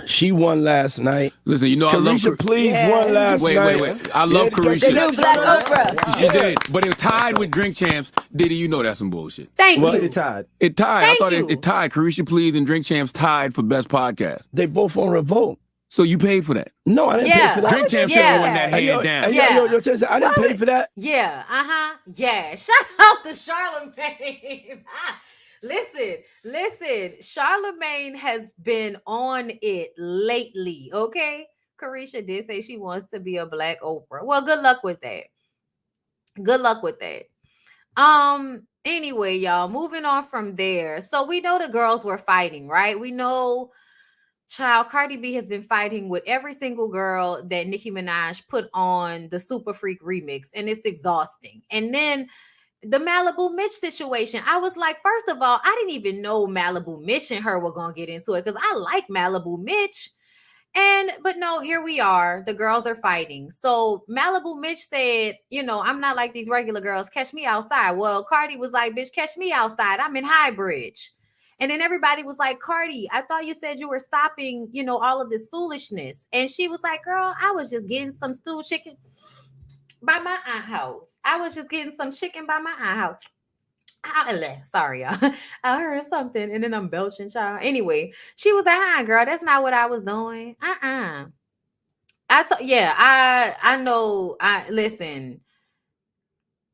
she won last night. Listen, I love Carisha Please won last night. Wait. I love Carisha. The new Black Oprah. She did, but it tied with Drink Champs. Diddy, that's some bullshit. Thank you. It tied. It tied. Thank I thought you. it tied. Carisha Please and Drink Champs tied for best podcast. They both on revolt. So you paid for that? No, I didn't pay for that. Drink Champs should have won that hands down. Yo, I didn't pay for that. Yeah, yeah. Shout out to Charlamagne. Listen, Charlamagne has been on it lately, okay? Carisha did say she wants to be a Black Oprah. Well, good luck with that. Anyway, y'all, moving on from there. So we know the girls were fighting, right? We know Cardi B has been fighting with every single girl that Nicki Minaj put on the Super Freak remix, and it's exhausting. And then the Malibu Mitch situation, I was like, first of all, I didn't even know Malibu Mitch and her were gonna get into it because I like Malibu Mitch. But no, here we are. The girls are fighting. So Malibu Mitch said, I'm not like these regular girls. Catch me outside. Well, Cardi was like, bitch, catch me outside. I'm in High Bridge. And then everybody was like, Cardi, I thought you said you were stopping, all of this foolishness. And she was like, girl, I was just getting some stewed chicken by my aunt house. I was just getting some chicken by my aunt house. Sorry, y'all. I heard something and then I'm belching, child. Anyway, she was like, girl, that's not what I was doing. I know. Listen,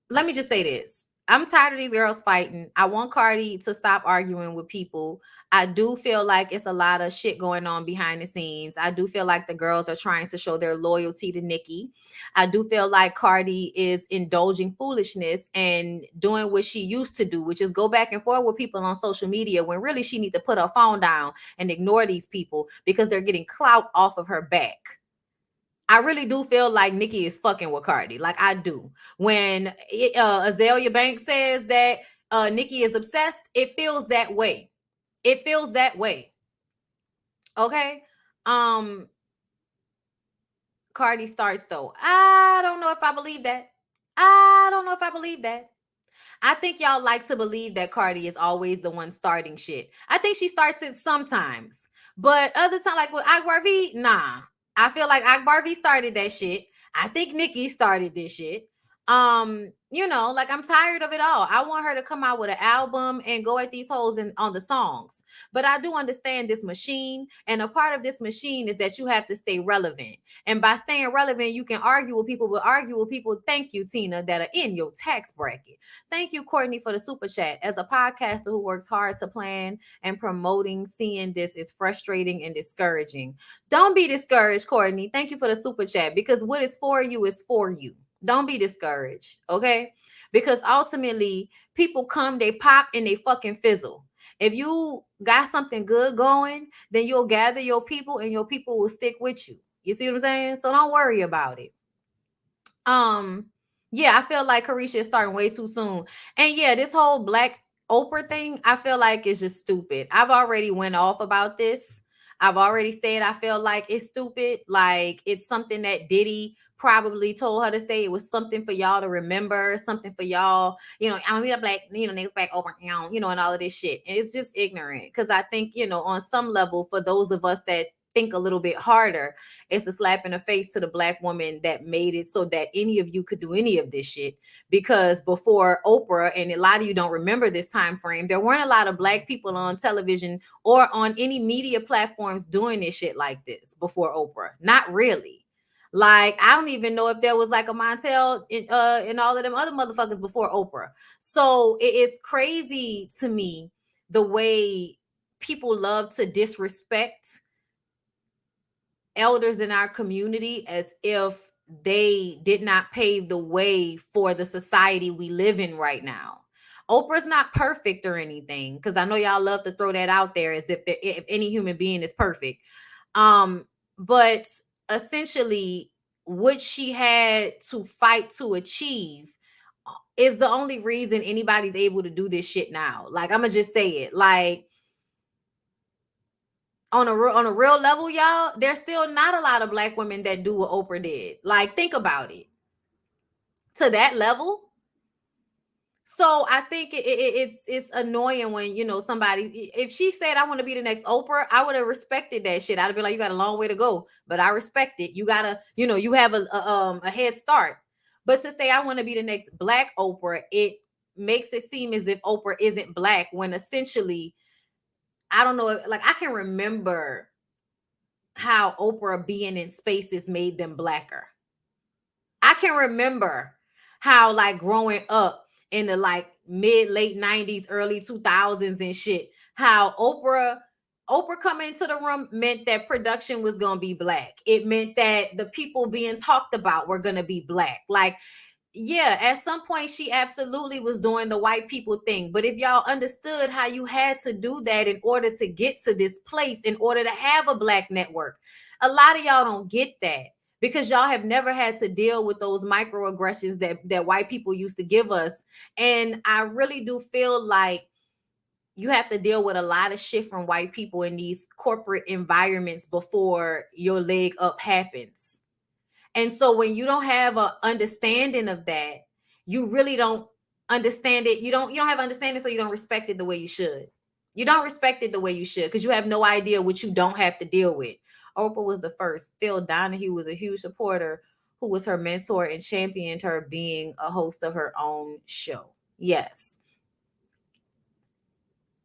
let me just say this. I'm tired of these girls fighting. I want Cardi to stop arguing with people. I do feel like it's a lot of shit going on behind the scenes. I do feel like the girls are trying to show their loyalty to Nicki. I do feel like Cardi is indulging foolishness and doing what she used to do, which is go back and forth with people on social media when really she needs to put her phone down and ignore these people because they're getting clout off of her back. I really do feel like Nicki is fucking with Cardi. Like I do. When Azalea Banks says that Nicki is obsessed, it feels that way. It feels that way. Okay. Cardi starts though. I don't know if I believe that. I think y'all like to believe that Cardi is always the one starting shit. I think she starts it sometimes. But other time, like with Akbar V, nah. I feel like Akbar V started that shit. I think Nicki started this shit. Like I'm tired of it all. I want her to come out with an album and go at these hoes on the songs. But I do understand this machine. And a part of this machine is that you have to stay relevant. And by staying relevant, you can argue with people, thank you, Tina, that are in your tax bracket. Thank you, Courtney, for the super chat. As a podcaster who works hard to plan and promoting, seeing this is frustrating and discouraging. Don't be discouraged, Courtney. Thank you for the super chat because what is for you is for you. Don't be discouraged, okay? Because ultimately, people come, they pop, and they fucking fizzle. If you got something good going, then you'll gather your people, and your people will stick with you. You see what I'm saying? So don't worry about it. Yeah, I feel like Carisha is starting way too soon. And yeah, this whole Black Oprah thing, I feel like it's just stupid. I've already went off about this. I've already said I feel like it's stupid. Like it's something that Diddy probably told her to say. It was something for y'all to remember, something for y'all, I'm gonna be a black, niggas Black Oprah, and all of this shit. And it's just ignorant. Because I think, on some level, for those of us that think a little bit harder, it's a slap in the face to the Black woman that made it so that any of you could do any of this shit. Because before Oprah, and a lot of you don't remember this time frame, there weren't a lot of Black people on television or on any media platforms doing this shit like this before Oprah. Not really. Like, I don't even know if there was like a Montel and all of them other motherfuckers before Oprah. So it's crazy to me the way people love to disrespect elders in our community as if they did not pave the way for the society we live in right now. Oprah's not perfect or anything, because I know y'all love to throw that out there as if any human being is perfect. But essentially, what she had to fight to achieve is the only reason anybody's able to do this shit now. Like, I'm gonna just say it. Like, on a real level, y'all, there's still not a lot of Black women that do what Oprah did. Like, think about it. To that level. So I think it's annoying when, somebody, if she said I want to be the next Oprah, I would have respected that shit. I'd be like, you got a long way to go, but I respect it. You gotta, you have a head start. But to say I want to be the next Black Oprah, it makes it seem as if Oprah isn't Black, when essentially, I don't know, like I can remember how Oprah being in spaces made them Blacker. I can remember how, like, growing up in the like late 90s, early 2000s and shit, how Oprah coming into the room meant that production was going to be Black. It meant that the people being talked about were going to be Black. Like, yeah, at some point she absolutely was doing the white people thing. But if y'all understood how you had to do that in order to get to this place, in order to have a black network, a lot of y'all don't get that because y'all have never had to deal with those microaggressions that white people used to give us. And I really do feel like you have to deal with a lot of shit from white people in these corporate environments before your leg up happens. And so when you don't have a understanding of that, you really don't understand it. You don't have understanding, so you don't respect it the way you should. You don't respect it the way you should because you have no idea what you don't have to deal with. Oprah was the first. Phil Donahue was a huge supporter who was her mentor and championed her being a host of her own show. Yes.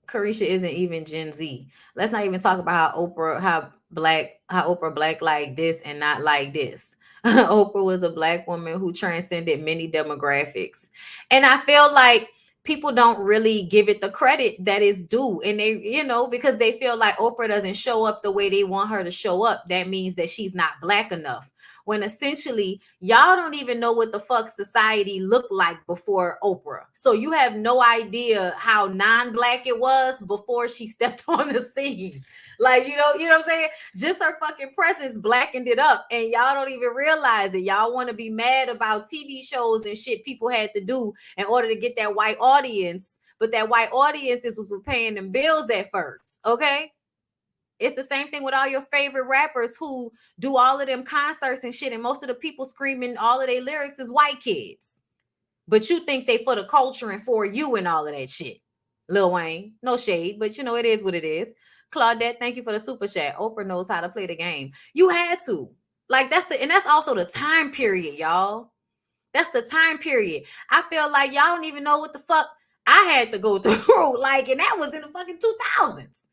Carisha isn't even Gen Z. Let's not even talk about how Oprah black like this and not like this. Oprah was a black woman who transcended many demographics. And I feel like people don't really give it the credit that is due. And they, because they feel like Oprah doesn't show up the way they want her to show up. That means that she's not black enough. When essentially y'all don't even know what the fuck society looked like before Oprah. So you have no idea how non-black it was before she stepped on the scene. Like, you know what I'm saying? Just her fucking presence blackened it up. And y'all don't even realize it. Y'all want to be mad about TV shows and shit people had to do in order to get that white audience. But that white audience was paying them bills at first. Okay? It's the same thing with all your favorite rappers who do all of them concerts and shit. And most of the people screaming all of their lyrics is white kids. But you think they for the culture and for you and all of that shit. Lil Wayne, no shade, but it is what it is. Claudette, thank you for the super chat. Oprah knows how to play the game. You had to. Like, that's also the time period, y'all. That's the time period. I feel like y'all don't even know what the fuck I had to go through. Like, and that was in the fucking 2000s.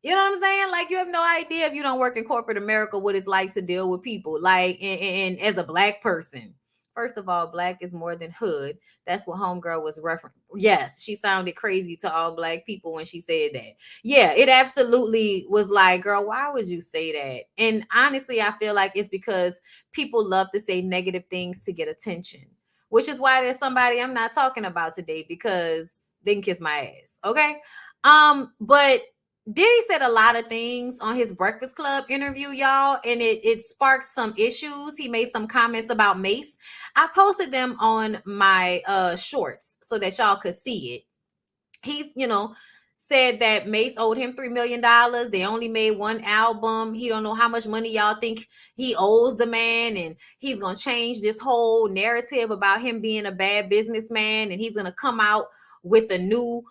You know what I'm saying? Like, you have no idea if you don't work in corporate America what it's like to deal with people. Like, and as a black person. First of all, black is more than hood. That's what homegirl was referencing. Yes, she sounded crazy to all black people when she said that. Yeah, it absolutely was like, girl, why would you say that? And honestly, I feel like it's because people love to say negative things to get attention, which is why there's somebody I'm not talking about today because they can kiss my ass. Okay. But Diddy said a lot of things on his Breakfast Club interview, y'all, and it sparked some issues. He made some comments about Mase. I posted them on my shorts so that y'all could see it. He, said that Mase owed him $3 million. They only made one album. He don't know how much money y'all think he owes the man, and he's gonna change this whole narrative about him being a bad businessman, and he's gonna come out with a new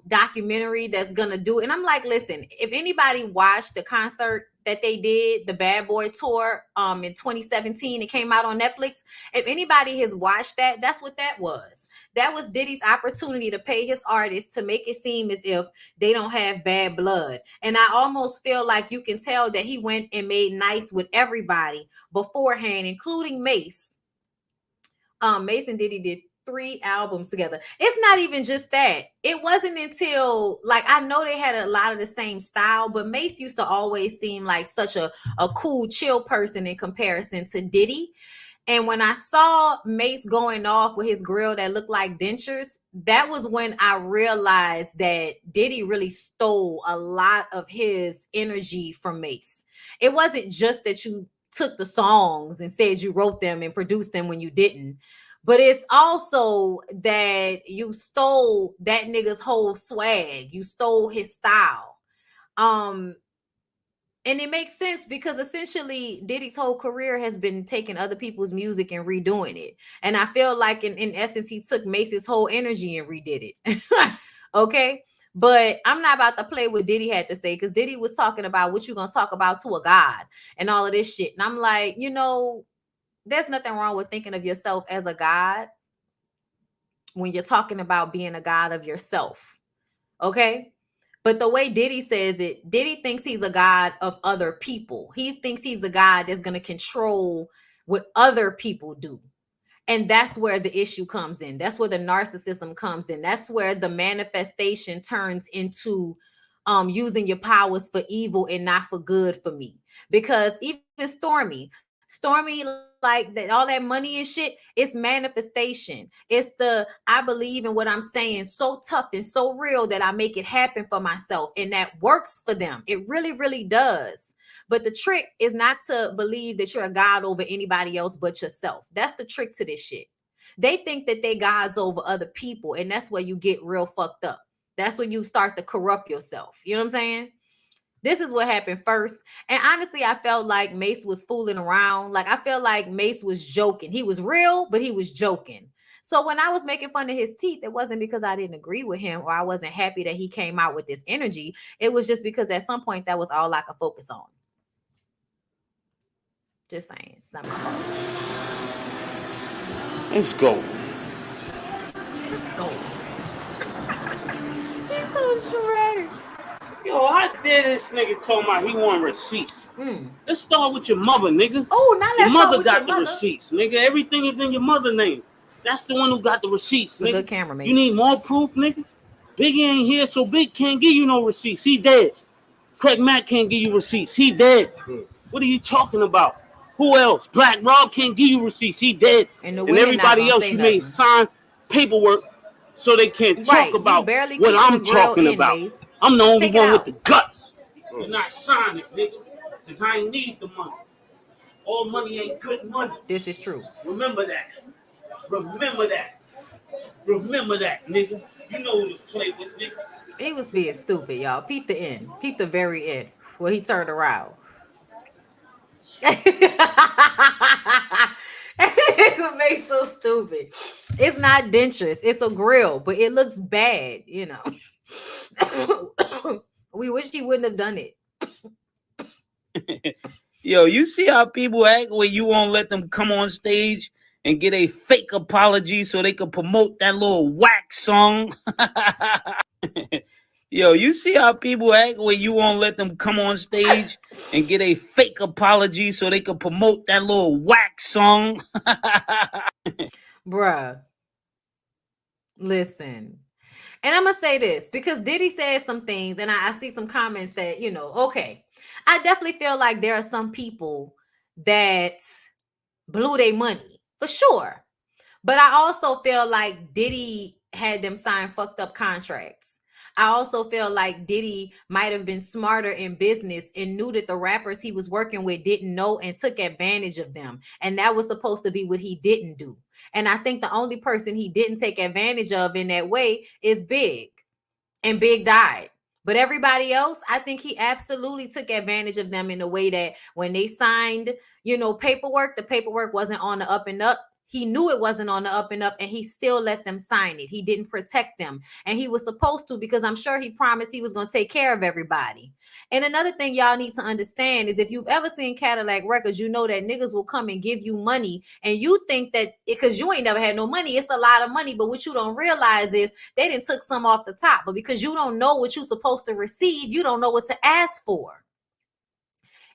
documentary that's gonna do. And I'm like, listen, if anybody watched the concert that they did, the Bad Boy tour in 2017, it came out on Netflix. If anybody has watched that, that's what that was. That was Diddy's opportunity to pay his artists to make it seem as if they don't have bad blood. And I almost feel like you can tell that he went and made nice with everybody beforehand, including Mase. Mase and Diddy did 3 albums together. It's not even just that. It wasn't until, like, I know they had a lot of the same style, but Mase used to always seem like such a cool, chill person in comparison to Diddy. And when I saw Mase going off with his grill that looked like dentures, that was when I realized that Diddy really stole a lot of his energy from Mase. It wasn't just that you took the songs and said you wrote them and produced them when you didn't. But it's also that you stole that nigga's whole swag. You stole his style. And it makes sense because essentially Diddy's whole career has been taking other people's music and redoing it. And I feel like in essence, he took Mace's whole energy and redid it. Okay. But I'm not about to play what Diddy had to say because Diddy was talking about what you're going to talk about to a god and all of this shit. And I'm like, there's nothing wrong with thinking of yourself as a god when you're talking about being a god of yourself. Okay. But the way Diddy says it, Diddy thinks he's a god of other people. He thinks he's a god that's going to control what other people do. And that's where the issue comes in. That's where the narcissism comes in. That's where the manifestation turns into using your powers for evil and not for good for me. Because even Stormy, Stormy, like that, all that money and shit, it's manifestation. It's the I believe in what I'm saying so tough and so real that I make it happen for myself. And that works for them. It really, really does. But the trick is not to believe that you're a God over anybody else but yourself. That's the trick to this shit. They think that they gods over other people, and that's where you get real fucked up. That's when you start to corrupt yourself. You know what I'm saying? This is what happened first. And honestly, I felt like Mase was fooling around. Like, I feel like Mase was joking. He was real, but he was joking. So when I was making fun of his teeth, it wasn't because I didn't agree with him or I wasn't happy that he came out with this energy. It was just because at some point that was all I could focus on. Just saying. It's not my fault. Let's go. Let's go. He's so shredded. Yo, I dare this nigga talking about he want receipts. Let's start with your mother, nigga. Oh, now let's your mother start with got your the mother. receipts, nigga. Everything is in your mother's name. That's the one who got the receipts, It's a nigga. good camera, man. You need more proof, nigga? Biggie ain't here, so Big can't give you no receipts. He dead. Craig Mack can't give you receipts. He dead. What are you talking about? Who else? Black Rob can't give you receipts. He dead. And everybody else you made sign paperwork so they can't talk about what I'm talking about. I'm the only one with the guts. You're not signing, nigga, because I ain't need the money. All money ain't good money. This is true. Remember that. Remember that. Remember that, nigga. You know who to play with, nigga. He was being stupid, y'all. Peep the end. Peep the very end where he turned around. It would make so stupid. It's not dentures. It's a grill, but it looks bad, you know. We wish he wouldn't have done it. Yo, you see how people act when you won't let them come on stage and get a fake apology so they can promote that little whack song? Yo, you see how people act when you won't let them come on stage and get a fake apology so they can promote that little whack song? Bruh. Listen. And I'm going to say this because Diddy said some things and I see some comments that, you know, okay. I definitely feel like there are some people that blew their money for sure. But I also feel like Diddy had them sign fucked up contracts. I also feel like Diddy might have been smarter in business and knew that the rappers he was working with didn't know and took advantage of them. And that was supposed to be what he didn't do. And I think the only person he didn't take advantage of in that way is Big. And Big died. But everybody else, I think he absolutely took advantage of them in a way that when they signed, you know, paperwork, the paperwork wasn't on the up and up. He knew it wasn't on the up and up, and he still let them sign it. He didn't protect them. And he was supposed to, because I'm sure he promised he was going to take care of everybody. And another thing y'all need to understand is if you've ever seen Cadillac Records, you know that niggas will come and give you money. And you think that because you ain't never had no money, it's a lot of money. But what you don't realize is they done took some off the top. But because you don't know what you're supposed to receive, you don't know what to ask for.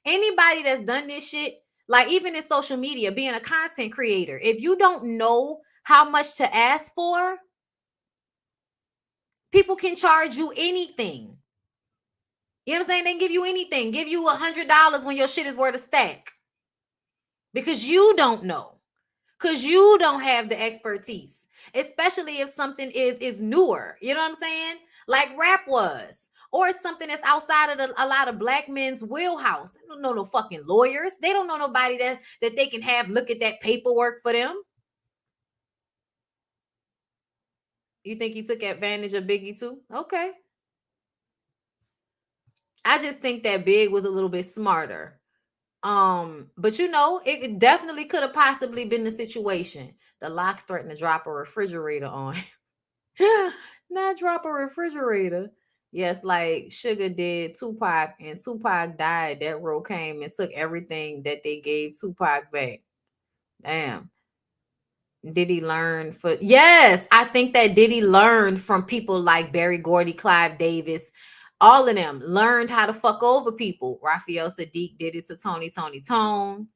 Anybody that's done this shit, like even in social media, being a content creator, if you don't know how much to ask for, people can charge you anything. You know what I'm saying? They can give you anything. Give you $100 when your shit is worth a stack. Because you don't know. Because you don't have the expertise. Especially if something is newer. You know what I'm saying? Like rap was. Or it's something that's outside of a lot of black men's wheelhouse. They don't know no fucking lawyers. They don't know nobody that they can have look at that paperwork for them. You think he took advantage of Biggie too? Okay. I just think that Big was a little bit smarter. But you know, it definitely could have possibly been the situation. The Lock's threatened to drop a refrigerator on. Not drop a refrigerator. Yes, like Sugar did Tupac, and Tupac died. That row came and took everything that they gave Tupac back. Damn. Diddy learn for yes, I think that Diddy learned from people like Berry Gordy, Clive Davis. All of them learned how to fuck over people. Raphael Sadiq did it to Tony Tone.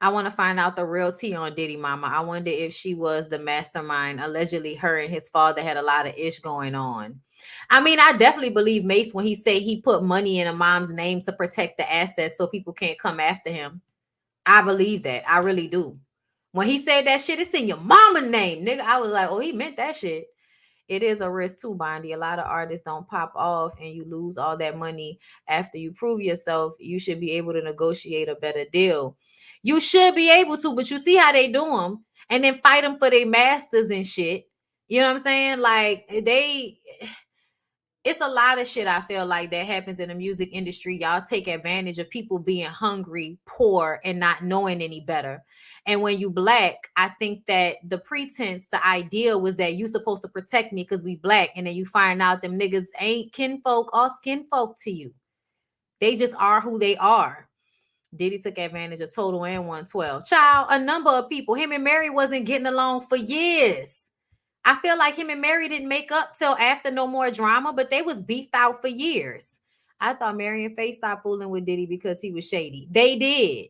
I want to find out the real tea on Diddy mama. I wonder if she was the mastermind. Allegedly, her and his father had a lot of ish going on. I mean, I definitely believe Mase when he said he put money in a mom's name to protect the assets so people can't come after him. I believe that. I really do. When he said that shit, it's in your mama name, nigga. I was like, oh, he meant that shit. It is a risk too, Bondy. A lot of artists don't pop off and you lose all that money after you prove yourself. You should be able to negotiate a better deal. You should be able to, but you see how they do them and then fight them for their masters and shit. You know what I'm saying? Like it's a lot of shit I feel like that happens in the music industry. Y'all take advantage of people being hungry, poor, and not knowing any better. And when you black, I think that the pretense, the idea was that you supposed to protect me because we black. And then you find out them niggas ain't kinfolk or skinfolk to you. They just are who they are. Diddy took advantage of Total and 112. Child, a number of people. Him and Mary wasn't getting along for years. I feel like him and Mary didn't make up till after No More Drama, but they was beefed out for years. I thought Mary and Faye stopped fooling with Diddy because he was shady. They did.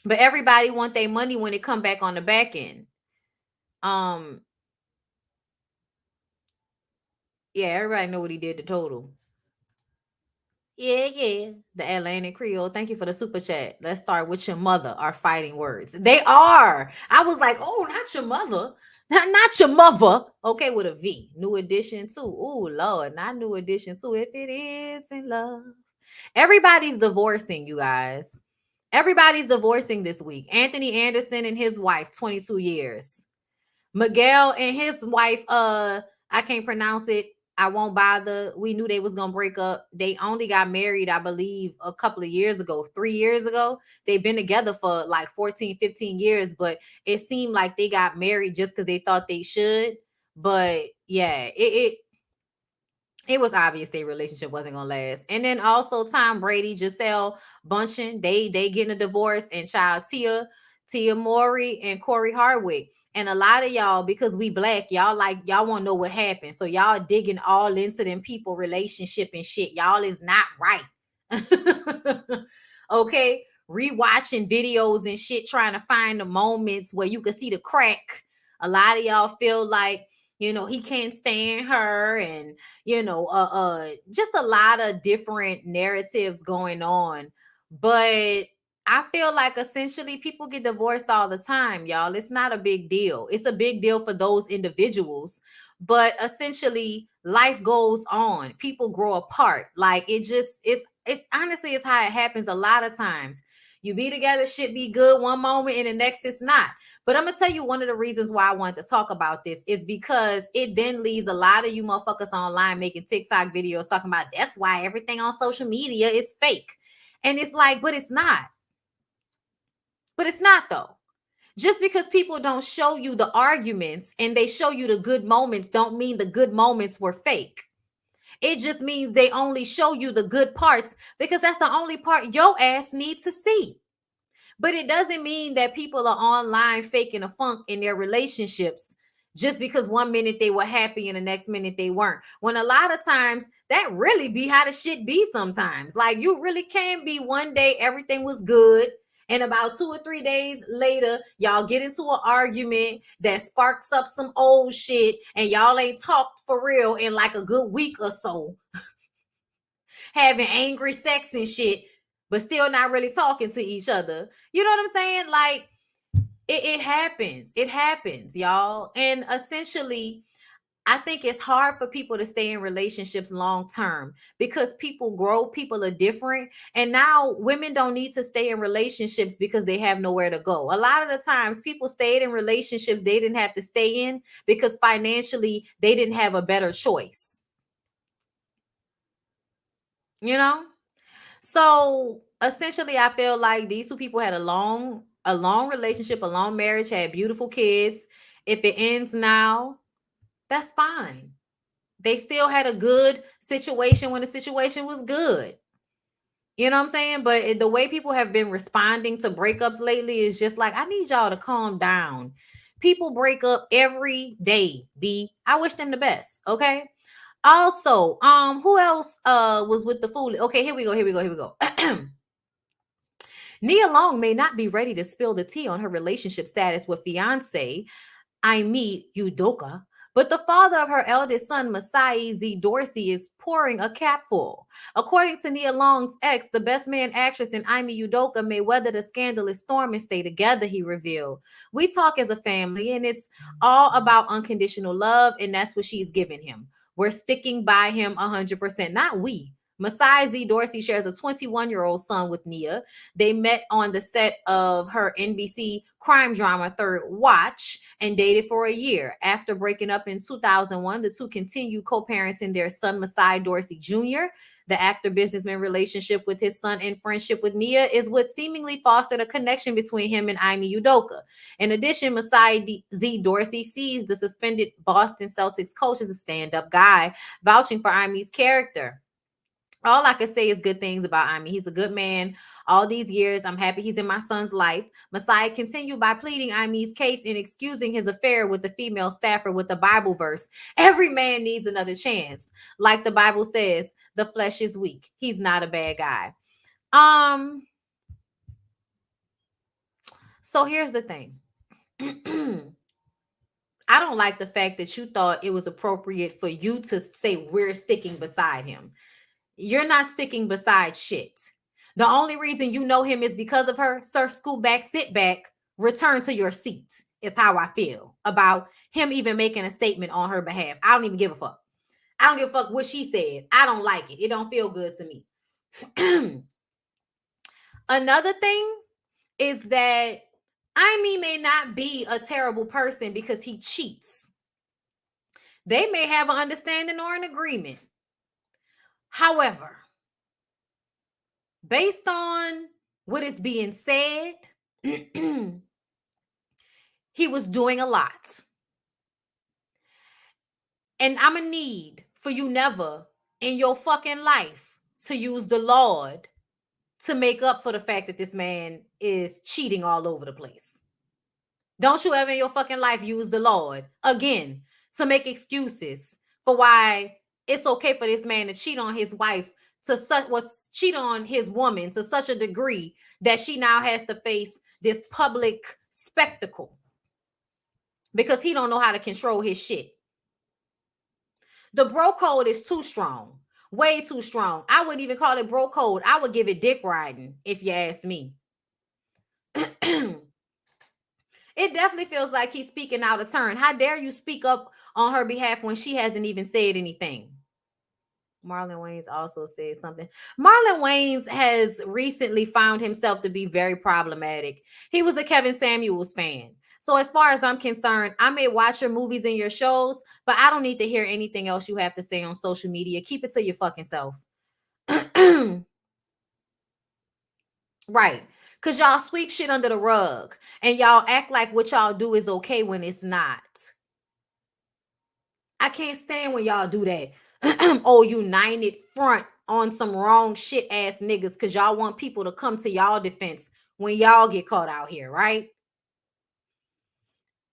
But everybody want their money when it come back on the back end. Yeah, everybody know what he did to Total. Yeah. The Atlantic Creole. Thank you for the super chat. Let's start with your mother. Are fighting words. They are. I was like, oh, not your mother. Not your mother. Okay, with a V. New edition too. Oh, Lord. Not new edition too. If it is in love. Everybody's divorcing, you guys. Everybody's divorcing this week. Anthony Anderson and his wife, 22 years. Miguel and his wife, I can't pronounce it. I won't bother. We knew they was going to break up. They only got married, I believe, a couple of years ago, 3 years ago. They've been together for like 14, 15 years, but it seemed like they got married just because they thought they should. But yeah, it was obvious their relationship wasn't gonna last. And then also Tom Brady, Giselle Bundchen, they getting a divorce, and child Tia Mowry and Corey Hardwick. And a lot of y'all, because we black, y'all want to know what happened. So y'all digging all into them people relationship and shit. Y'all is not right. Okay. Rewatching videos and shit, trying to find the moments where you can see the crack. A lot of y'all feel like, you know, he can't stand her, and you know, just a lot of different narratives going on. But I feel like essentially people get divorced all the time, y'all. It's not a big deal. It's a big deal for those individuals, but essentially life goes on. People grow apart. Like it's honestly, it's how it happens a lot of times. You be together, shit be good one moment, and the next it's not. But I'm going to tell you one of the reasons why I wanted to talk about this is because it then leaves a lot of you motherfuckers online making TikTok videos talking about that's why everything on social media is fake. And it's like, but it's not. But it's not though. Just because people don't show you the arguments and they show you the good moments don't mean the good moments were fake. It just means they only show you the good parts because that's the only part your ass needs to see. But it doesn't mean that people are online faking a funk in their relationships just because one minute they were happy and the next minute they weren't. When a lot of times that really be how the shit be sometimes. Like you really can be one day everything was good, and about 2 or 3 days later, y'all get into an argument that sparks up some old shit, and y'all ain't talked for real in like a good week or so. Having angry sex and shit, but still not really talking to each other. You know what I'm saying? Like it happens. It happens, y'all. And essentially, I think it's hard for people to stay in relationships long term because people grow, people are different. And now women don't need to stay in relationships because they have nowhere to go. A lot of the times people stayed in relationships they didn't have to stay in because financially they didn't have a better choice. You know? So essentially, I feel like these two people had a long relationship, a long marriage, had beautiful kids. If it ends now, that's fine. They still had a good situation when the situation was good. You know what I'm saying? But the way people have been responding to breakups lately is just like, I need y'all to calm down. People break up every day. I wish them the best. Okay. Also, who else was with the fool? Okay, here we go. Nia Long may not be ready to spill the tea on her relationship status with fiance Aimee Udoka, But the father of her eldest son, Mase Z. Dorsey, is pouring a capful. According to Nia Long's ex, the best man actress and Amy Udoka may weather the scandalous storm and stay together, he revealed. We talk as a family, and it's all about unconditional love, and that's what she's giving him. We're sticking by him 100%. Not we. Mase Z. Dorsey shares a 21-year-old son with Nia. They met on the set of her NBC crime drama Third Watch and dated for a year. After breaking up in 2001, the two continue co-parenting their son, Mase Dorsey Jr. The actor-businessman relationship with his son and friendship with Nia is what seemingly fostered a connection between him and Amy Udoka. In addition, Mase Z. Dorsey sees the suspended Boston Celtics coach as a stand-up guy, vouching for Amy's character. All I can say is good things about Amy. He's a good man. All these years, I'm happy he's in my son's life. Mase continued by pleading Amy's case and excusing his affair with the female staffer with the Bible verse. Every man needs another chance. Like the Bible says, the flesh is weak. He's not a bad guy. So here's the thing. I don't like the fact that you thought it was appropriate for you to say we're sticking beside him. You're not sticking beside shit. The only reason you know him is because of her. Sir, scoot back, sit back, return to your seat. Is how I feel about him even making a statement on her behalf. I don't even give a fuck. I don't give a fuck what she said. I don't like it. It don't feel good to me. Another thing is that Amy may not be a terrible person because he cheats. They may have an understanding or an agreement. However, based on what is being said, he was doing a lot. And I'm going to need for you never in your fucking life to use the Lord to make up for the fact that this man is cheating all over the place. Don't you ever in your fucking life use the Lord again to make excuses for why it's okay for this man to cheat on his wife cheat on his woman to such a degree that she now has to face this public spectacle because he don't know how to control his shit. The bro code is too strong, way too strong. I wouldn't even call it bro code. I would give it dick riding if you ask me. It definitely feels like he's speaking out of turn. How dare you speak up on her behalf when she hasn't even said anything? Marlon Wayans also said something. Marlon Wayans has recently found himself to be very problematic. He was a Kevin Samuels fan. So as far as I'm concerned, I may watch your movies and your shows, but I don't need to hear anything else you have to say on social media. Keep it to your fucking self. Right. Because y'all sweep shit under the rug and y'all act like what y'all do is okay when it's not. I can't stand when y'all do that. Oh, united front on some wrong shit ass niggas because y'all want people to come to y'all defense when y'all get caught out here, right?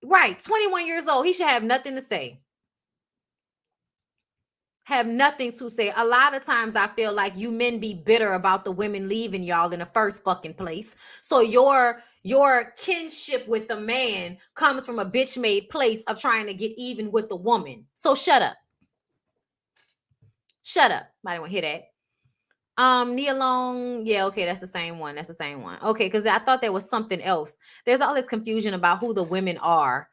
Right. 21 years old. He should have nothing to say. Have nothing to say. A lot of times I feel like you men be bitter about the women leaving y'all in the first fucking place. So your kinship with the man comes from a bitch made place of trying to get even with the woman. So shut up. Shut up. I didn't want to hear that. Nia Long. Yeah, okay, that's the same one. That's the same one. Okay, because I thought there was something else. There's all this confusion about who the women are.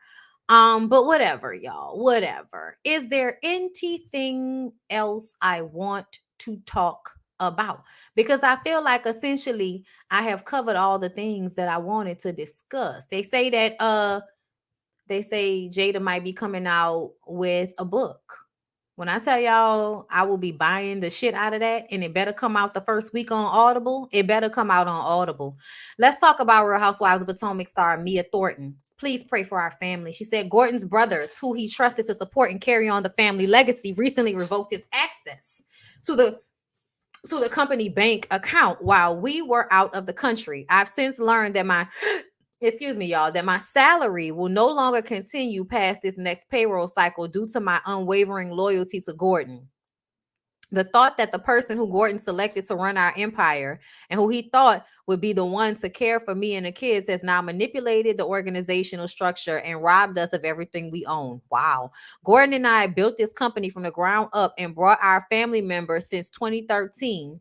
But whatever, y'all. Whatever. Is there anything else I want to talk about? Because I feel like essentially I have covered all the things that I wanted to discuss. They say that Jada might be coming out with a book. When I tell y'all I will be buying the shit out of that, and it better come out the first week on Audible. It better come out on Audible. Let's talk about Real Housewives of Potomac star Mia Thornton. Please pray for our family. She said Gordon's brothers, who he trusted to support and carry on the family legacy, recently revoked his access to the company bank account while we were out of the country. I've since learned that my salary will no longer continue past this next payroll cycle due to my unwavering loyalty to Gordon. The thought that the person who Gordon selected to run our empire and who he thought would be the one to care for me and the kids has now manipulated the organizational structure and robbed us of everything we own. Wow. Gordon and I built this company from the ground up and brought our family members since 2013.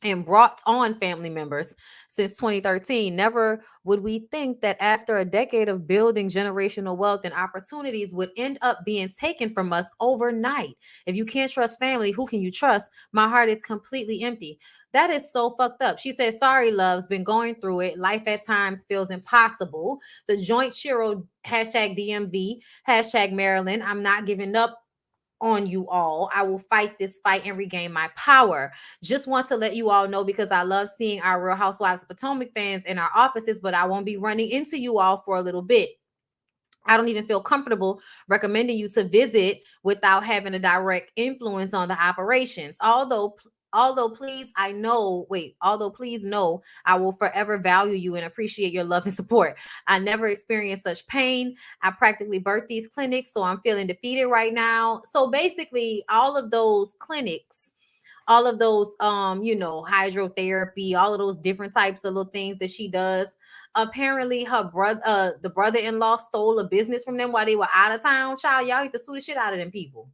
And brought on family members since 2013. Never would we think that after a decade of building generational wealth and opportunities would end up being taken from us overnight. If you can't trust family, who can you trust? My heart is completely empty. That is so fucked up. She said, sorry, loves, been going through it. Life at times feels impossible. The joint Chiro, hashtag DMV, hashtag Maryland. I'm not giving up on you all. I will fight this fight and regain my power. Just want to let you all know because I love seeing our Real Housewives of Potomac fans in our offices, but I won't be running into you all for a little bit. I don't even feel comfortable recommending you to visit without having a direct influence on the operations. Although please know I will forever value you and appreciate your love and support. I never experienced such pain. I practically birthed these clinics, so I'm feeling defeated right now. So basically, all of those clinics, all of those hydrotherapy, all of those different types of little things that she does. Apparently, her brother, the brother-in-law, stole a business from them while they were out of town. Child, y'all need to sue the shit out of them people.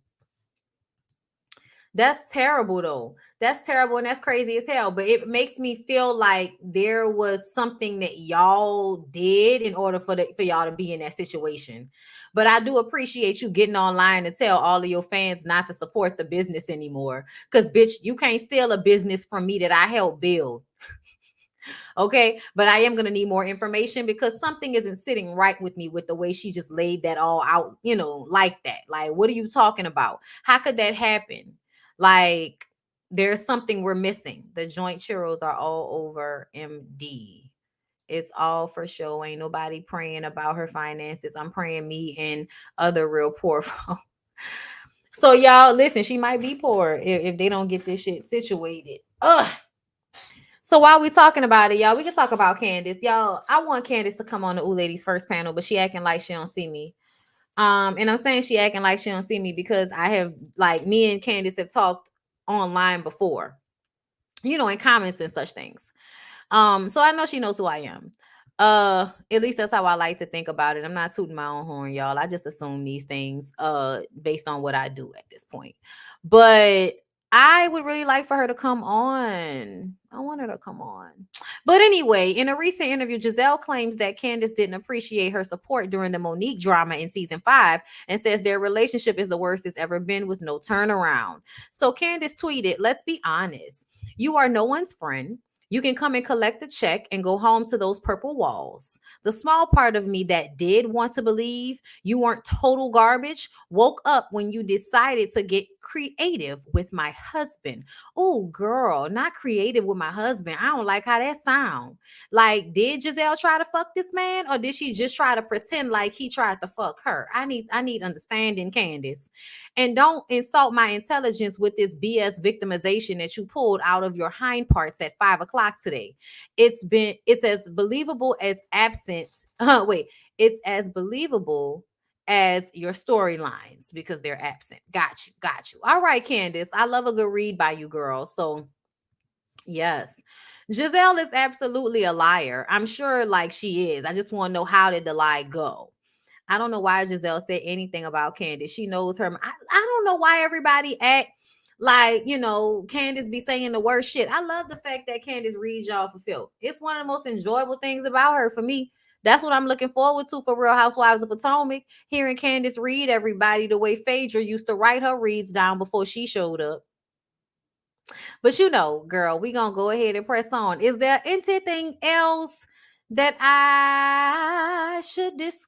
That's terrible though. That's terrible and that's crazy as hell. But it makes me feel like there was something that y'all did in order for y'all to be in that situation. But I do appreciate you getting online to tell all of your fans not to support the business anymore. Because bitch, you can't steal a business from me that I helped build. Okay, but I am going to need more information because something isn't sitting right with me with the way she just laid that all out, like that. Like, what are you talking about? How could that happen? Like, there's something we're missing. The joint churros are all over MD. It's all for show. Ain't nobody praying about her finances. I'm praying me and other real poor folks. So y'all, listen, she might be poor if they don't get this shit situated. Ugh. So while we talking about it, y'all, we can talk about Candace. Y'all, I want Candace to come on the Ooh Ladies first panel, but she acting like she don't see me. And I'm saying she acting like she don't see me because I have, like, me and Candace have talked online before, in comments and such things. So I know she knows who I am. At least that's how I like to think about it. I'm not tooting my own horn, y'all. I just assume these things based on what I do at this point. But I would really like for her to come on. I want her to come on. But anyway, in a recent interview, Giselle claims that Candace didn't appreciate her support during the Monique drama in season 5 and says their relationship is the worst it's ever been with no turnaround. So Candace tweeted, "Let's be honest. You are no one's friend. You can come and collect the check and go home to those purple walls. The small part of me that did want to believe you weren't total garbage woke up when you decided to get creative with my husband." Oh, girl, not creative with my husband. I don't like how that sounds. Like, did Giselle try to fuck this man, or did she just try to pretend like he tried to fuck her? I need understanding, Candace. And don't insult my intelligence with this BS victimization that you pulled out of your hind parts at 5 o'clock today. It's as believable as absent. It's as believable as your storylines because they're absent. Got you. All right, Candace. I love a good read by you, girl. So yes. Giselle is absolutely a liar. I'm sure like she is. I just want to know, how did the lie go? I don't know why Giselle said anything about Candace. She knows her. I don't know why everybody act like, Candace be saying the worst shit. I love the fact that Candace reads y'all for filth. It's one of the most enjoyable things about her for me. That's what I'm looking forward to for Real Housewives of Potomac. Hearing Candace read everybody the way Phaedra used to write her reads down before she showed up. But girl, we gonna go ahead and press on. Is there anything else that I should discuss?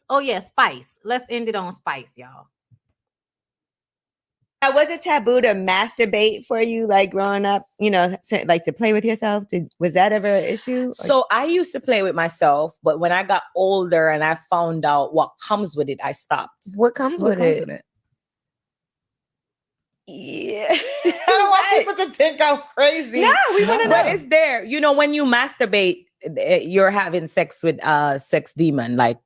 Oh yeah, Spice. Let's end it on Spice, y'all. Was it taboo to masturbate for you, like growing up? Like to play with yourself? Was that ever an issue? So I used to play with myself, but when I got older and I found out what comes with it, I stopped. What comes with it? Yeah. I don't want people to think I'm crazy. No, we want to know. But it's there. When you masturbate, you're having sex with sex demon, like,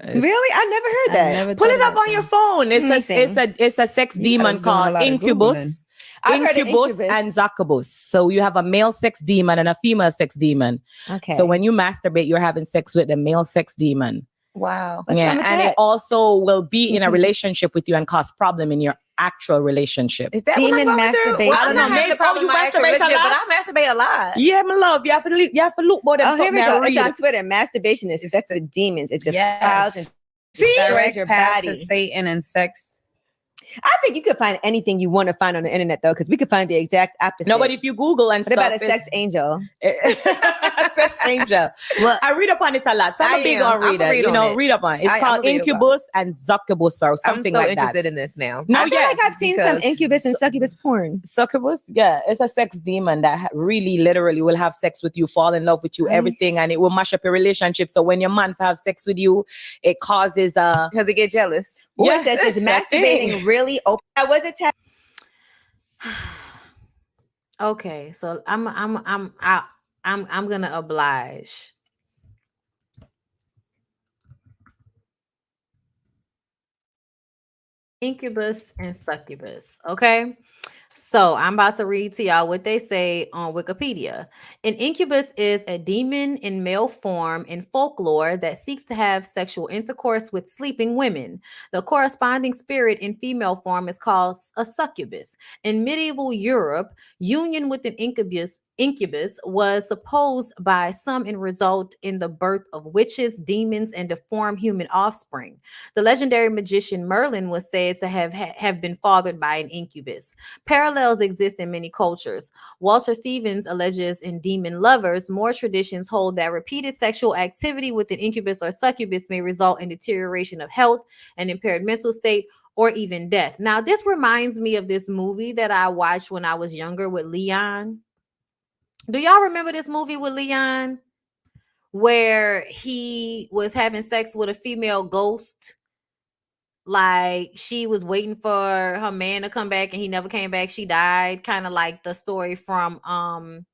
Really? I never heard that. Pull it up on your phone. It's a sex demon called Incubus. I've heard of Incubus and Succubus. So you have a male sex demon and a female sex demon. Okay. So when you masturbate, you're having sex with the male sex demon. Wow. What's wrong with and that? it also will be in a relationship with you and cause problem in your actual relationship. Is that demon masturbation? Well, I don't know. Maybe you masturbate a lot? but I masturbate a lot. Yeah, my love. You have to look more than Oh, here we something go. It's real. on Twitter. Masturbation is sex with demons. It defiles Yes. and See, destroys your path to body. Satan and sex. I think you could find anything you want to find on the internet, though, because we could find the exact opposite. No, but if you Google and what stuff, about a sex angel? sex angel. Well, I read up on it a lot. So I'm a big on reader. read on it. Read up on it. It's I'm called a read Incubus and Succubus or something I'm so like that. interested in this now. No, I feel like I've seen some because- incubus and succubus porn. Succubus, yeah, it's a sex demon that really literally will have sex with you, fall in love with you, everything, and it will mash up your relationship. So when your man have sex with you, it causes because they get jealous. Or says, is masturbating really open? Was it Okay, so I'm gonna oblige. Incubus and succubus. Okay. So I'm about to read to y'all what they say on Wikipedia. An incubus is a demon in male form in folklore that seeks to have sexual intercourse with sleeping women. The corresponding spirit in female form is called a succubus. In medieval Europe, union with an incubus was supposed by some and result in the birth of witches, demons, and deformed human offspring. The legendary magician Merlin was said to have been fathered by an incubus. Parallels exist in many cultures. Walter Stevens alleges in Demon Lovers, more traditions hold that repeated sexual activity with an incubus or succubus may result in deterioration of health, an impaired mental state, or even death. Now, this reminds me of this movie that I watched when I was younger with Leon. Do y'all remember this movie with Leon where he was having sex with a female ghost? Like she was waiting for her man to come back and he never came back. She died. Kind of like the story from what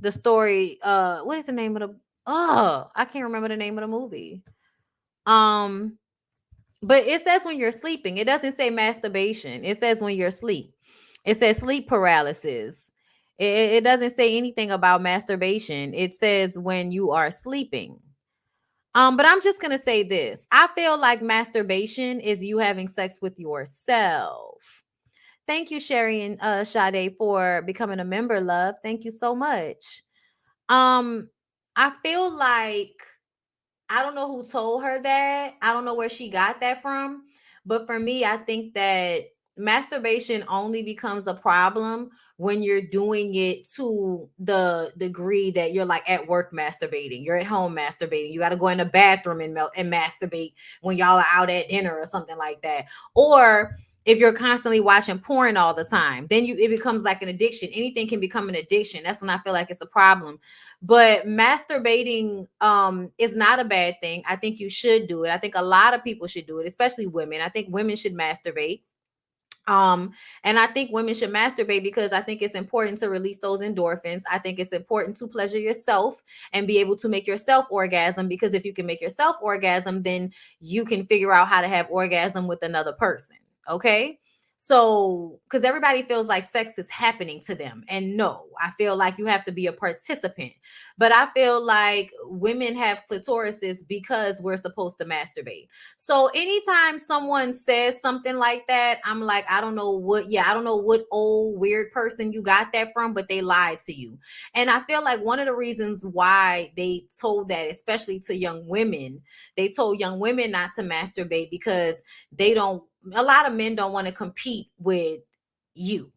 is the name of the I can't remember the name of the movie. But it says when you're sleeping. It doesn't say masturbation. It says when you're asleep. It says sleep paralysis. It doesn't say anything about masturbation. It says when you are sleeping. But I'm just gonna say this. I feel like masturbation is you having sex with yourself. Thank you, Sherry and Sade, for becoming a member, love. Thank you so much. I feel like I don't know who told her that. I don't know where she got that from. But for me, I think that masturbation only becomes a problem when you're doing it to the degree that you're like at work masturbating, you're at home masturbating, you got to go in the bathroom and masturbate when y'all are out at dinner or something like that. Or if you're constantly watching porn all the time, then it becomes like an addiction. Anything can become an addiction. That's when I feel like it's a problem. But masturbating is not a bad thing. I think you should do it. I think a lot of people should do it, especially women. I think women should masturbate. And I think women should masturbate because I think it's important to release those endorphins. I think it's important to pleasure yourself and be able to make yourself orgasm, because if you can make yourself orgasm, then you can figure out how to have orgasm with another person. Okay. So, because everybody feels like sex is happening to them. And no, I feel like you have to be a participant. But I feel like women have clitorises because we're supposed to masturbate. So anytime someone says something like that, I'm like, I don't know what old weird person you got that from, but they lied to you. And I feel like one of the reasons why they told that, especially to young women, they told young women not to masturbate because a lot of men don't want to compete with you.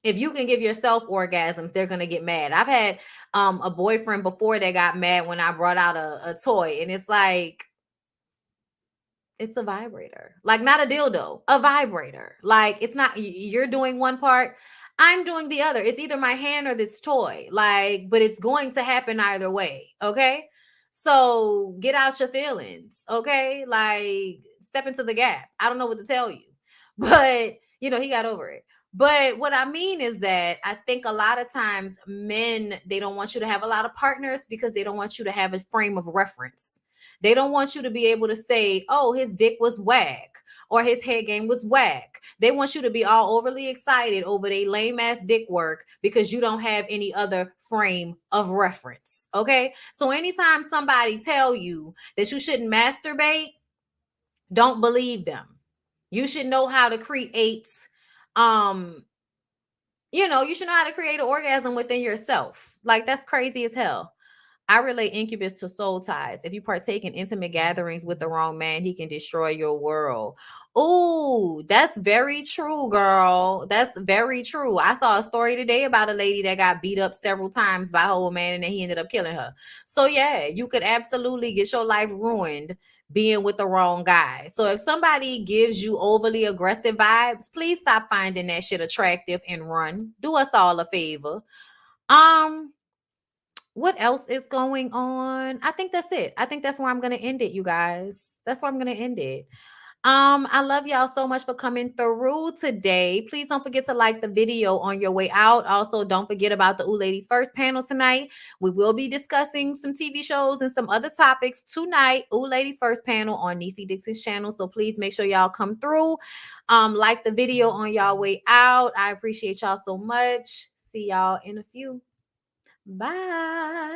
If you can give yourself orgasms, they're going to get mad. I've had a boyfriend before that got mad when I brought out a toy, and it's like, it's a vibrator, like not a dildo, a vibrator. Like it's not, you're doing one part, I'm doing the other. It's either my hand or this toy, like, but it's going to happen either way. Okay. So get out your feelings. Okay. Like step into the gap. I don't know what to tell you, but he got over it. But what I mean is that I think a lot of times men, they don't want you to have a lot of partners because they don't want you to have a frame of reference. They don't want you to be able to say, oh, his dick was whack or his head game was whack. They want you to be all overly excited over their lame ass dick work because you don't have any other frame of reference. Okay. So anytime somebody tell you that you shouldn't masturbate, don't believe them. You should know how to create, you should know how to create an orgasm within yourself. Like, that's crazy as hell. I relate incubus to soul ties. If you partake in intimate gatherings with the wrong man, he can destroy your world. Oh, that's very true, girl. That's very true. I saw a story today about a lady that got beat up several times by her old man and then he ended up killing her. So yeah, you could absolutely get your life ruined being with the wrong guy. So if somebody gives you overly aggressive vibes, please stop finding that shit attractive and run. Do us all a favor. What else is going on? I think that's it. I think that's where I'm going to end it, you guys. That's where I'm going to end it. I love y'all so much for coming through today. Please don't forget to like the video on your way out. Also, don't forget about the Ooh Ladies First panel tonight. We will be discussing some TV shows and some other topics tonight. Ooh Ladies First panel on Niecy Dixon's channel. So please make sure y'all come through. Like the video on y'all way out. I appreciate y'all so much. See y'all in a few. Bye.